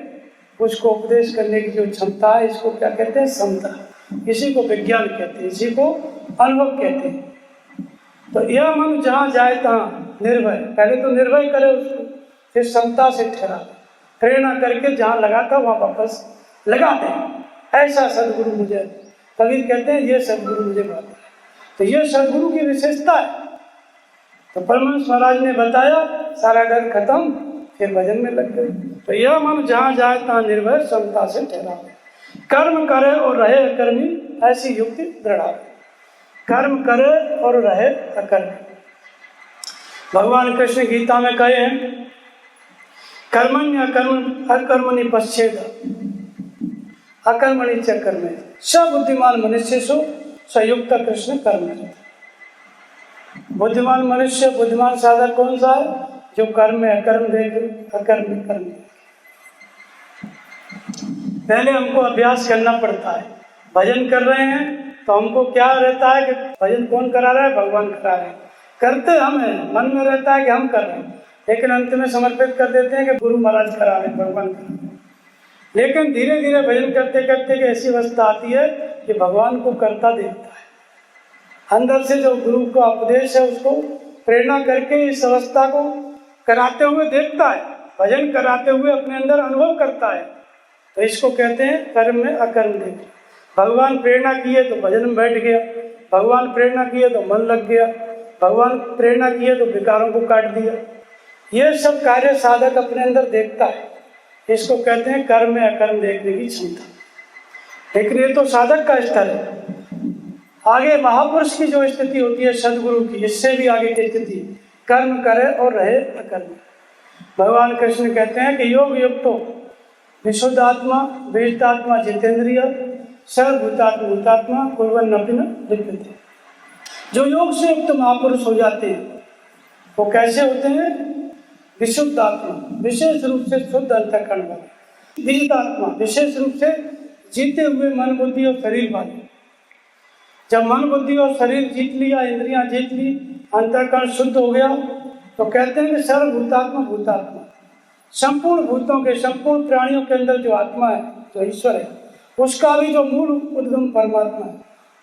उसको उपदेश करने की जो क्षमता है, इसको क्या कहते हैं? समता। इसी को विज्ञान कहते हैं, इसी को अनुभव कहते हैं। तो यह मन जहाँ जाए तहाँ निर्भय, पहले तो निर्भय करे उसको, फिर समता से ठहरा, प्रेरणा करके जहाँ लगा था वहाँ वापस लगा दे। ऐसा सदगुरु मुझे, कबीर कहते हैं ये सदगुरु मुझे बात है। तो ये सदगुरु की विशेषता है। तो परमहंस महाराज ने बताया, सारा डर खत्म, फिर भजन में लग गए। तो यह मन जहाँ जाए तहाँ निर्भय समता से ठहरा, कर्म करे और रहे अकर्मी, ऐसी युक्ति दृढ़ा। कर्म करे और रहे अकर्मी। भगवान कृष्ण गीता में कहे हैं, कर्मण्य अकर्मणि पश्चेद अकर्मणि च कर्मे स बुद्धिमान मनुष्य सो संयुक्त कृष्ण कर्म। बुद्धिमान मनुष्य, बुद्धिमान साधक कौन सा है? जो कर्म में अकर्म देख, अकर्म में कर्म। पहले हमको अभ्यास करना पड़ता है। भजन कर रहे हैं तो हमको क्या रहता है कि भजन कौन करा रहा है? भगवान करा रहे हैं। करते हम हैं, मन में रहता है कि हम कर रहे हैं, लेकिन अंत में समर्पित कर देते हैं कि गुरु महाराज करा रहे हैं, भगवान करा रहे हैं। लेकिन धीरे धीरे भजन करते करते कि ऐसी अवस्था आती है कि भगवान को करता देखता है। अंदर से जो गुरु का उपदेश है उसको प्रेरणा करके इस अवस्था को कराते हुए देखता है, भजन कराते हुए अपने अंदर अनुभव करता है। तो इसको कहते हैं कर्म में अकर्म देख। भगवान प्रेरणा किए तो भजन में बैठ गया, भगवान प्रेरणा किए तो मन लग गया, भगवान प्रेरणा किए तो विकारों को काट दिया। ये सब कार्य साधक अपने अंदर देखता है। इसको कहते हैं कर्म में अकर्म देखने की क्षमता। लेकिन ये तो साधक का स्तर है। आगे महापुरुष की जो स्थिति होती है सदगुरु की, इससे भी आगे की स्थिति, कर्म करे और रहे अकर्म। भगवान कृष्ण कहते हैं कि योग युक्तो विशुद्ध आत्मा वेदात्मा जितेंद्रिय सर्वभूतात्मा भूतात्मा कुर्वन् अपि न लिप्यते। जो योग से युक्त महापुरुष हो जाते हैं वो कैसे होते हैं? विशुद्ध आत्मा, विशेष रूप से शुद्ध अंतःकरण वाले। विजित आत्मा, विशेष रूप से जीते हुए मन बुद्धि और शरीर वाले। जब मन बुद्धि और शरीर जीत लिया, इंद्रियां जीत ली, अंतःकरण शुद्ध हो गया, तो कहते हैं कि सर्वभूतात्मा भूतात्मा, संपूर्ण भूतों के, संपूर्ण प्राणियों के अंदर जो आत्मा है, जो ईश्वर है, उसका भी जो मूल उद्गम परमात्मा है,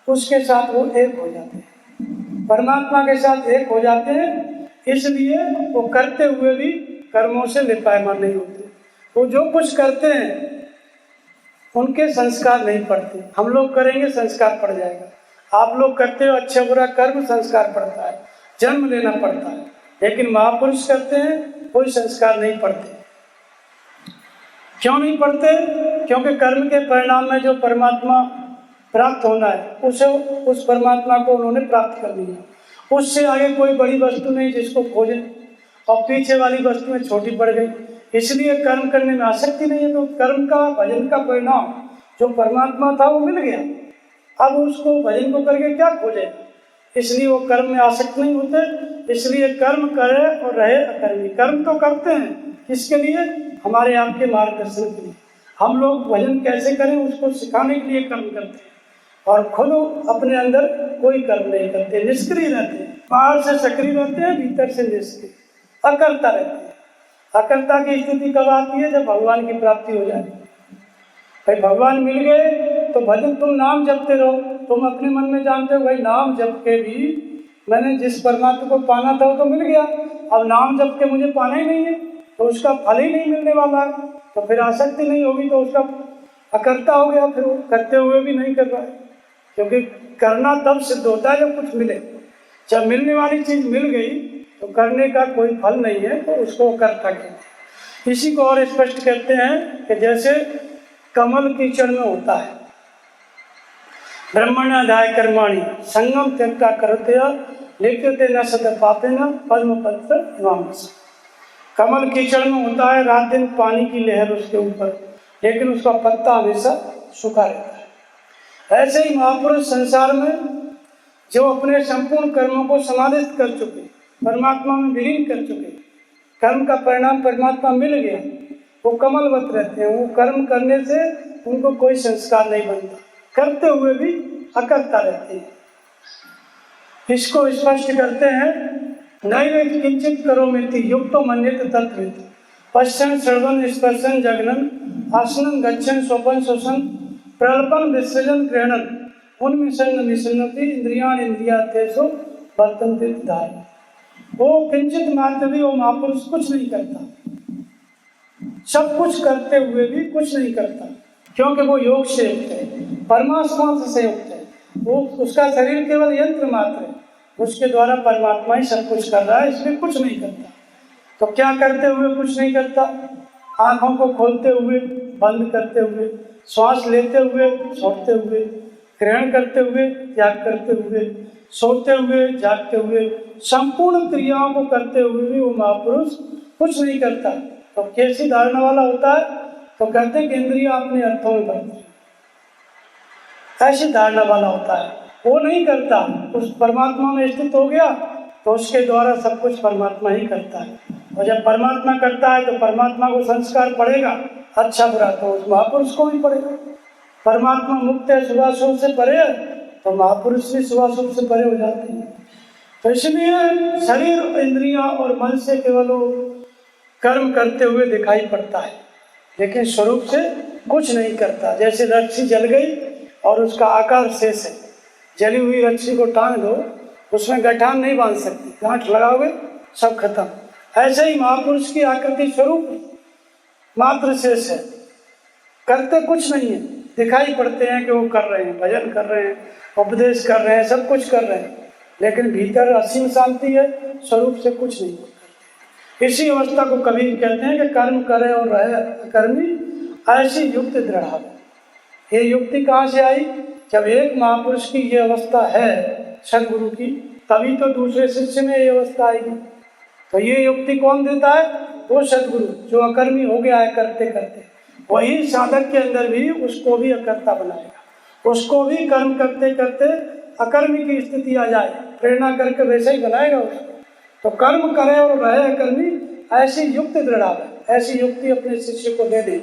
उसके साथ वो एक हो जाते हैं, परमात्मा के साथ एक हो जाते हैं। इसलिए वो करते हुए भी कर्मों से लिपायमान नहीं होते। वो जो कुछ करते हैं उनके संस्कार नहीं पड़ते। हम लोग करेंगे संस्कार पड़ जाएगा, आप लोग करते हो अच्छा बुरा कर्म, संस्कार पड़ता है, जन्म लेना पड़ता है। लेकिन महापुरुष करते हैं कोई संस्कार नहीं पड़ते। क्यों नहीं पड़ते? क्योंकि कर्म के परिणाम में जो परमात्मा प्राप्त होना है उस परमात्मा को उन्होंने प्राप्त कर लिया। उससे आगे कोई बड़ी वस्तु नहीं जिसको खोजे, और पीछे वाली वस्तुएं छोटी पड़ गई, इसलिए कर्म करने में आसक्ति नहीं है। तो कर्म का भजन का परिणाम जो परमात्मा था वो मिल गया, अब उसको भजन को करके क्या खोजे, इसलिए वो कर्म में आसक्त नहीं होते। इसलिए कर्म करे और रहे अकर्मी। कर्म तो करते हैं किसके लिए? हमारे आपके मार्गदर्शन के लिए। हम लोग भजन कैसे करें उसको सिखाने के लिए कर्म करते हैं, और खुद अपने अंदर कोई कर्म नहीं करते, निष्क्रिय रहते हैं। बाहर से सक्रिय रहते हैं, भीतर से निष्क्रिय, अकर्ता रहते हैं। अकर्ता की स्थिति कब आती है? जब भगवान की प्राप्ति हो जाए। भाई भगवान मिल गए तो भजन, तुम नाम जपते रहो, तुम अपने मन में जानते हो भाई नाम जप के भी मैंने जिस परमात्मा को पाना था वो तो मिल गया, अब नाम जप के मुझे पाना ही नहीं है तो उसका फल ही नहीं मिलने वाला है, तो फिर आसक्ति नहीं होगी, तो उसका अकर्ता हो गया, फिर वो करते हुए भी नहीं कर रहा है। क्योंकि करना तब सिद्ध होता है जब कुछ मिले। जब मिलने वाली चीज मिल गई तो करने का कोई फल नहीं है, तो उसको कर्ता कहते हैं। इसी को और स्पष्ट कहते हैं कि जैसे कमल कीचड़ में होता है, ब्रह्मण्याधाय कर्माणि संगम त्यक्ता करतया लिख्यते न सत पापेन पद्म पत्र इमामस। कमल कीचड़ में होता है, रात दिन पानी की लहर उसके ऊपर, लेकिन उसका पत्ता हमेशा सूखा रहता है। ऐसे ही महापुरुष संसार में जो अपने संपूर्ण कर्मों को समाधित कर चुके, परमात्मा में विलीन कर चुके, कर्म का परिणाम परमात्मा मिल गया, वो कमलवत रहते हैं। वो कर्म करने से उनको कोई संस्कार नहीं बनता, करते हुए भी अकर्ता रहते हैं। इसको स्पष्ट करते हैं, नैव किंचित करोमीति युक्तो मन्यते तत्वित् पश्यन् श्रवण स्पर्शन जगनन आसनन गच्छन स्वपन श्वसन प्रलपन विसर्जन ग्रहणन उन्मिषन्न निषन्नति इंद्रियाण इंद्रियार्थेषु वर्तन्ते धारय। वो किंचित मात्र भी वो महापुरुष कुछ नहीं करता, सब कुछ करते हुए भी कुछ नहीं करता, क्योंकि वो योग से युक्त है, परमात्मा से युक्त है। वो उसका शरीर केवल यंत्र मात्र है, उसके द्वारा परमात्मा ही सब कुछ कर रहा है, इसमें कुछ नहीं करता। तो क्या करते हुए कुछ नहीं करता? आंखों को खोलते हुए, बंद करते हुए, श्वास लेते हुए, छोड़ते हुए, ग्रहण करते हुए, त्याग करते हुए, सोते हुए, जागते हुए, संपूर्ण क्रियाओं को करते हुए भी वो महापुरुष कुछ नहीं करता। तो कैसी धारणा वाला होता है? तो कहते हैं कि इंद्रियां अपने अर्थों में बनती, ऐसी धारणा वाला होता है। वो नहीं करता, उस परमात्मा में स्थित हो गया तो उसके द्वारा सब कुछ परमात्मा ही करता है। और जब परमात्मा करता है तो परमात्मा को संस्कार पड़ेगा, अच्छा बुरा, तो उस महापुरुष को भी पड़ेगा। परमात्मा मुक्त है, शुभाशुभ से परे है, तो महापुरुष भी शुभाशुभ से परे हो जाते हैं। तो इसलिए शरीर, इंद्रियां और मन से केवल वो कर्म करते हुए दिखाई पड़ता है, लेकिन स्वरूप से कुछ नहीं करता। जैसे रस्सी जल गई और उसका आकार शेष है, जली हुई रस्सी को टांग दो, उसमें गठान नहीं बांध सकती, गांठ लगाओगे सब खत्म। ऐसे ही महापुरुष की आकृति स्वरूप मात्र शेष है, करते कुछ नहीं है, दिखाई पड़ते हैं कि वो कर रहे हैं, भजन कर रहे हैं, उपदेश कर रहे हैं, सब कुछ कर रहे हैं, लेकिन भीतर असीम शांति है, स्वरूप से कुछ नहीं करते। इसी अवस्था को कबीर कहते हैं कि कर्म करे और रहे अकर्मी, ऐसी युक्ति दृढ़ है। ये युक्ति कहाँ से आई? जब एक महापुरुष की ये अवस्था है सदगुरु की, तभी तो दूसरे शिष्य में ये अवस्था आएगी। तो ये युक्ति कौन देता है? वो सदगुरु जो अकर्मी हो गया है करते करते, वही साधक के अंदर भी उसको भी अकर्ता बनाएगा, उसको भी कर्म करते करते अकर्मी की स्थिति आ जाए, प्रेरणा करके वैसे ही बनाएगा उसको। तो कर्म करे और रहे अकर्मी, ऐसी युक्ति दृढ़ है, ऐसी युक्ति अपने शिष्य को दे दे,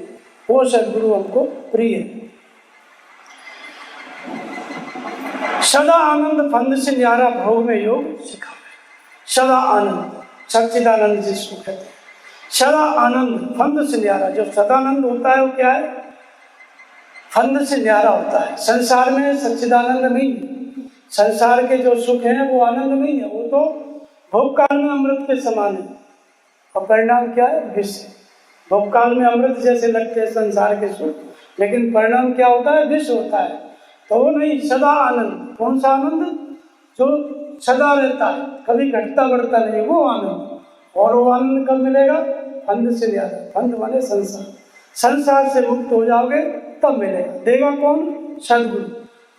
वो सदगुरु हमको प्रिय है। सदा आनंद फंद से न्यारा भोग में योग सिखावे। सदा आनंद, सच्चिदानंद जिसको कहते हैं, सदा आनंद फंद से न्यारा। जो सदानंद होता है वो क्या है? फंद से न्यारा होता है। संसार में सच्चिदानंद नहीं है, संसार के जो सुख हैं वो आनंद नहीं है, वो तो भोग काल में अमृत के समान है। और परिणाम क्या है? विष। भोगकाल में अमृत जैसे लगते हैं संसार के सुख, लेकिन परिणाम क्या होता है? विष होता है। तो वो नहीं, सदा आनंद। कौन सा आनंद? जो सदा रहता है, कभी घटता बढ़ता नहीं, वो आनंद। और वो आनंद कब मिलेगा? फंद से ज्यादा। फंद माने संसार। संसार से मुक्त हो जाओगे तब मिलेगा। देगा कौन? सदगुरु।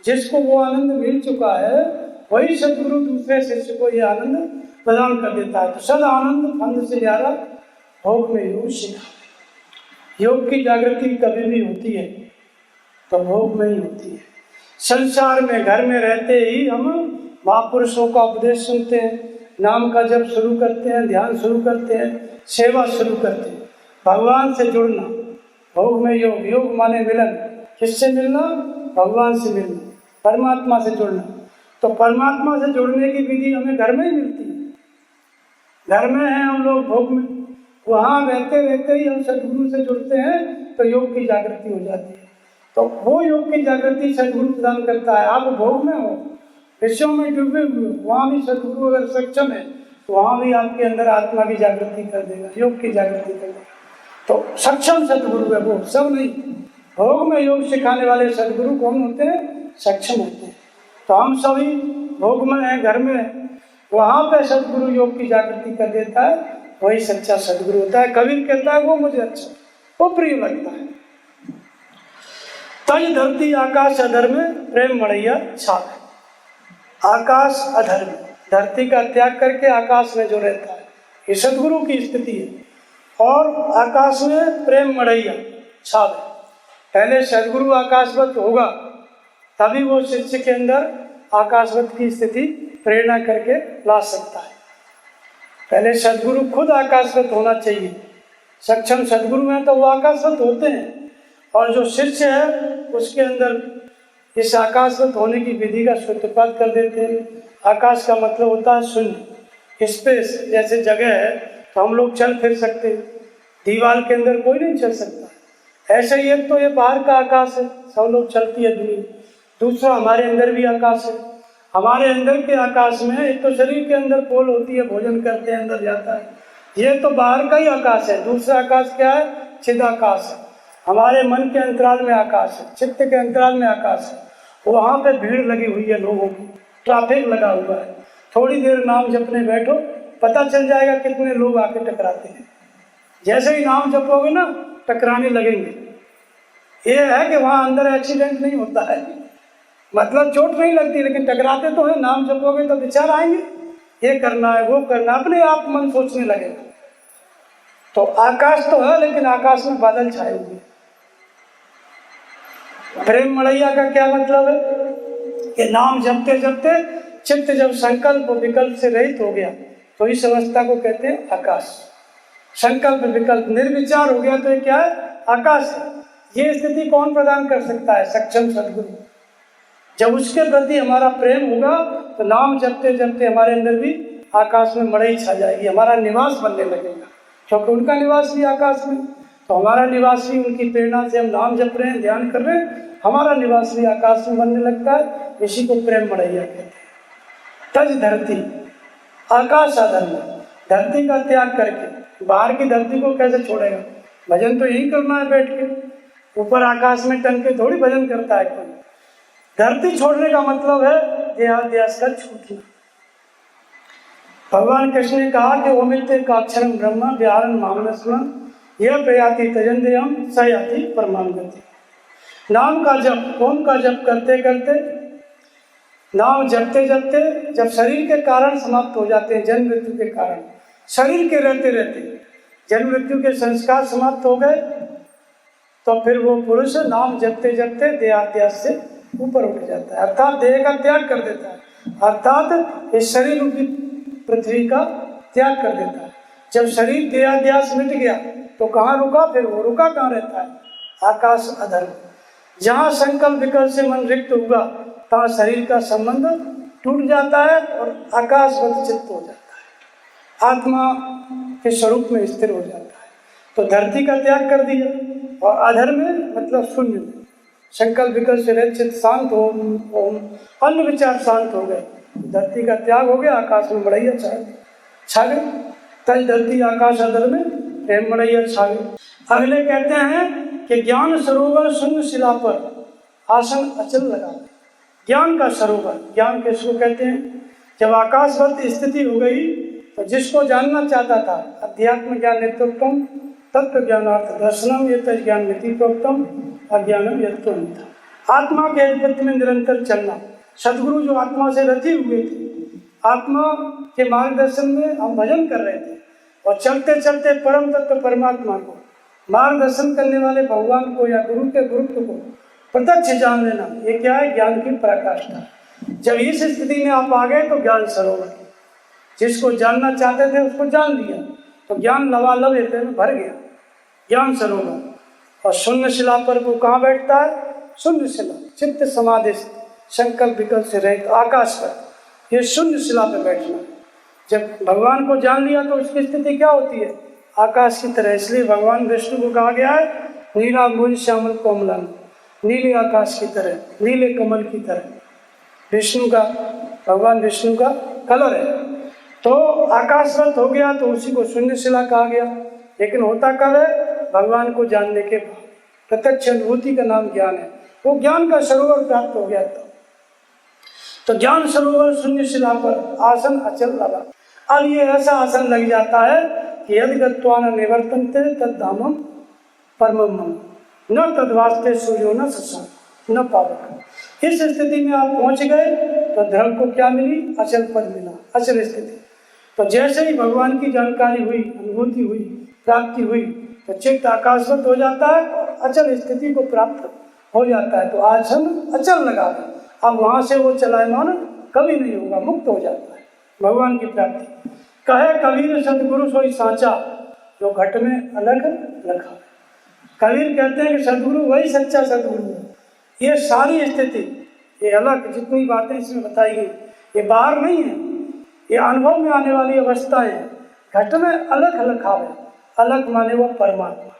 जिसको वो आनंद मिल चुका है वही सदगुरु दूसरे शिष्य को ये आनंद प्रदान कर देता है। तो सद आनंद फंद से ज्यादा भोग में योग सिखा। योग की जागृति कभी भी होती है तो भोग में ही होती है। संसार में घर में रहते ही हम महापुरुषों का उपदेश सुनते हैं, नाम का जप शुरू करते हैं, ध्यान शुरू करते हैं, सेवा शुरू करते हैं। भगवान से जुड़ना, भोग में योग। योग माने मिलन। किससे मिलना? भगवान से मिलना, परमात्मा से जुड़ना। तो परमात्मा से जुड़ने की विधि हमें घर में ही मिलती है। घर में हैं हम लोग भोग में, वहाँ रहते रहते ही हम सदगुरु से जुड़ते हैं तो योग की जागृति हो जाती है। तो वो योग की जागृति सदगुरु प्रदान करता है। आप भोग में हो, विषयों में डूबे हुए, वहाँ भी सदगुरु अगर सक्षम है तो वहाँ भी आपके अंदर आत्मा की जागृति कर देगा, योग की जागृति कर देगा। तो सक्षम सदगुरु है वो, सब नहीं। भोग में योग सिखाने वाले सदगुरु कौन होते हैं? सक्षम होते हैं। तो हम सभी भोग में हैं, घर में हैं, वहाँ पे सदगुरु योग की जागृति कर देता है, वही सच्चा सदगुरु होता है। कबीर कहता है वो मुझे अच्छा, वो प्रिय लगता है। तज धरती आकाश अधर में प्रेम मड़ैया छाप। आकाश अधर में, धरती का त्याग करके आकाश में जो रहता है, ये सदगुरु की स्थिति है। और आकाश में प्रेम मड़ैया छाप। पहले सदगुरु आकाशवत होगा तभी वो शिष्य के अंदर आकाशवत की स्थिति प्रेरणा करके ला सकता है। पहले सदगुरु खुद आकाशवत होना चाहिए। सक्षम सदगुरु हैं तो वो आकाशवत होते हैं, और जो शिष्य है उसके अंदर इस आकाशवत होने की विधि का सूत्रपात कर देते हैं। आकाश का मतलब होता है शून्य, स्पेस। जैसे जगह है तो हम लोग चल फिर सकते हैं, दीवार के अंदर कोई नहीं चल सकता। ऐसे ही एक तो ये बाहर का आकाश है, सब लोग चलती है दुनिया। दूसरा हमारे अंदर भी आकाश है। हमारे अंदर के आकाश में एक तो शरीर के अंदर पोल होती है, भोजन करते हैं अंदर जाता है, ये तो बाहर का ही आकाश है। दूसरा आकाश क्या है? चिदाकाश है। हमारे मन के अंतराल में आकाश है, चित्त के अंतराल में आकाश है। वहाँ पे भीड़ लगी हुई है लोगों की, ट्रैफिक लगा हुआ है। थोड़ी देर नाम जपने बैठो, पता चल जाएगा कितने लोग आके टकराते हैं। जैसे ही नाम जपोगे ना टकराने लगेंगे। ये है कि वहाँ अंदर एक्सीडेंट नहीं होता है, मतलब चोट नहीं लगती, लेकिन टकराते तो है। नाम जपोगे तो विचार आएंगे, ये करना है वो करना, अपने आप मन सोचने लगेगा। तो आकाश तो है लेकिन आकाश में बादल छाए हुए। प्रेम मड़ैया का क्या मतलब है? कि नाम जपते जपते चित्त जब संकल्प विकल्प से रहित हो गया तो इस अवस्था को कहते हैं आकाश। संकल्प विकल्प निर्विचार हो गया तो ये क्या है? आकाश है। ये स्थिति कौन प्रदान कर सकता है? सक्षम सदगुरु। जब उसके प्रति हमारा प्रेम होगा तो नाम जपते जपते हमारे अंदर भी आकाश में मड़ई छा जाएगी, हमारा निवास बनने लगेगा। क्योंकि उनका निवास भी आकाश में, तो हमारा निवास भी उनकी प्रेरणा से हम नाम जप रहे हैं, ध्यान कर रहे हैं, हमारा निवास भी आकाश में बनने लगता है। इसी को प्रेम मड़ैया कहते हैं। तज धरती आकाश अधर में, धरती का त्याग करके बाहर की धरती को कैसे छोड़ेगा? भजन तो यही करना है बैठ के, ऊपर आकाश में टंग के थोड़ी भजन करता है कोई। धरती छोड़ने का मतलब है देहाध्यास का छूटना। भगवान कृष्ण ने कहा कि ओमिते का अक्षरम ब्रह्म व्याहरण मामनस्मरण यह प्रयाति तजंदेयम स याति परमाम गति। नाम का जप, ओम का जप करते करते, नाम जपते जपते जब शरीर के कारण समाप्त हो जाते हैं, जन्म मृत्यु के कारण, शरीर के रहते रहते जन्म मृत्यु के संस्कार समाप्त हो गए, तो फिर वो पुरुष नाम जपते जपते देहाध्यास से ऊपर उठ जाता है, अर्थात देह का त्याग कर देता है, अर्थात इस शरीर रूपी पृथ्वी का त्याग कर देता है। जब शरीर देहाध्यास मिट गया तो कहाँ रुका? फिर वो रुका कहाँ रहता है? आकाश अधर। जहाँ संकल्प विकल्प से मन रिक्त हुआ तहाँ शरीर का संबंध टूट जाता है और आकाशवत चित्त हो जाता है, आत्मा के स्वरूप में स्थिर हो जाता है। तो धरती का त्याग कर दिया और अधर में मतलब शून्य में संकल्प विकल्प से रहित चित्त शांत हो, अन्य विचार शांत हो गए, धरती का त्याग हो गया, आकाश में मड़ैया छा गई। तज धरती आकाश अदर में प्रेम मड़ैया छावे। अगले कहते हैं कि ज्ञान सरोवर शून्य शिला पर आसन अचल लगा। ज्ञान का सरोवर, ज्ञान किसको कहते हैं? जब आकाशवत स्थिति हो गई तो जिसको जानना चाहता था, अध्यात्म ज्ञान नित्योक्तम तत्व ज्ञानार्थ दर्शनम ये तज ज्ञान नीति प्रोक्तम अज्ञानम यत्त्वमिथा। आत्मा के अधिपत्य में निरंतर चलना। सदगुरु जो आत्मा से रचे हुए थे, आत्मा के मार्गदर्शन में हम भजन कर रहे थे और चलते चलते परम तत्व परमात्मा को, मार्गदर्शन करने वाले भगवान को या गुरु के गुरुत्व को प्रत्यक्ष जान लेना, ये क्या है? ज्ञान की पराकाष्ठा। जब इस स्थिति में आप आ गए तो ज्ञान सरोवर, जिसको जानना चाहते थे उसको जान लिया तो ज्ञान लबालब हृदय में भर गया, ज्ञान सरोवर। और शून्य शिला पर वो कहाँ बैठता है? शून्य शिला, चित्त समाधि, संकल्प विकल्प से रहित आकाश पर, ये शून्य शिला पर बैठना। जब भगवान को जान लिया तो उसकी स्थिति क्या होती है? आकाश की तरह। इसलिए भगवान विष्णु को कहा गया है नीला मूल श्यामल कोमलन, नीले आकाश की तरह, नीले कमल की तरह विष्णु का, भगवान विष्णु का कलर है। तो आकाशवत हो गया तो उसी को शून्य शिला कहा गया। लेकिन होता कब है? भगवान को जानने के बाद। प्रत्यक्ष अनुभूति का नाम ज्ञान है। वो ज्ञान का सरोवर प्राप्त हो गया तो ज्ञान सरोवर शून्य शिला पर आसन अचल लगा। अब ये ऐसा आसन लग जाता है कि यदि गत्वान निवर्तन्ते तद्धामम परमम मम न तद्वास्ते सूर्यो न शशंक न पावक। इस स्थिति में आप पहुंच गए तो धर्म को क्या मिली? अचल पद मिला, अचल स्थिति। तो जैसे ही भगवान की जानकारी हुई, अनुभूति हुई, प्राप्ति हुई तो चित्त आकाशवत हो जाता है और अचल स्थिति को प्राप्त हो जाता है। तो आसन अचल लगा। अब वहां से वो चलायमान कभी नहीं होगा, मुक्त हो जाता है भगवान की प्राप्ति। कहे कबीर सदगुरु सोई सांचा, जो घट में अलग रखा। कबीर कहते हैं कि सदगुरु वही सच्चा सदगुरु है। ये सारी स्थिति, ये अलग जितनी बातें इसमें बताई गई, ये बाहर नहीं है, ये अनुभव में आने वाली अवस्थाएं हैं। घट में अलग रखा है, अलग माने वो परमात्मा।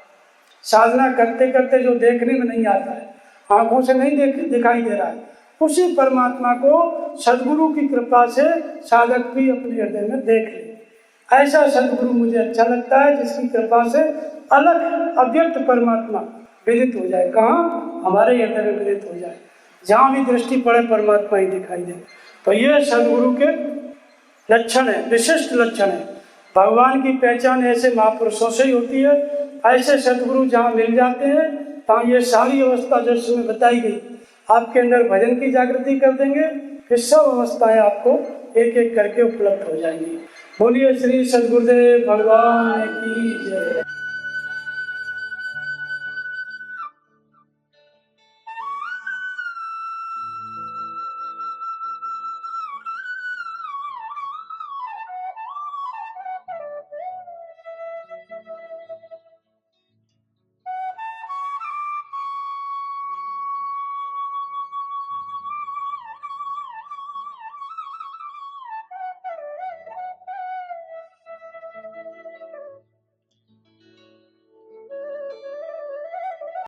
साधना करते करते जो देखने में नहीं आता है, आंखों से नहीं दिखाई दे रहा है, उसी परमात्मा को सदगुरु की कृपा से साधक भी अपने हृदय में देख ले। ऐसा सदगुरु मुझे अच्छा लगता है जिसकी कृपा से अलग अव्यक्त परमात्मा विदित हो जाए। कहाँ? हमारे हृदय में विदित हो जाए। जहाँ भी दृष्टि पड़े परमात्मा ही दिखाई दे। तो ये सदगुरु के लक्षण है, विशिष्ट लक्षण है। भगवान की पहचान ऐसे महापुरुषों से ही होती है। ऐसे सदगुरु जहाँ मिल जाते हैं तहाँ ये सारी अवस्था जो इसमें बताई गई आपके अंदर भजन की जागृति कर देंगे, फिर सब अवस्थाएं आपको एक एक करके उपलब्ध हो जाएंगी। बोलिए श्री सद्गुरुदेव भगवान की जय।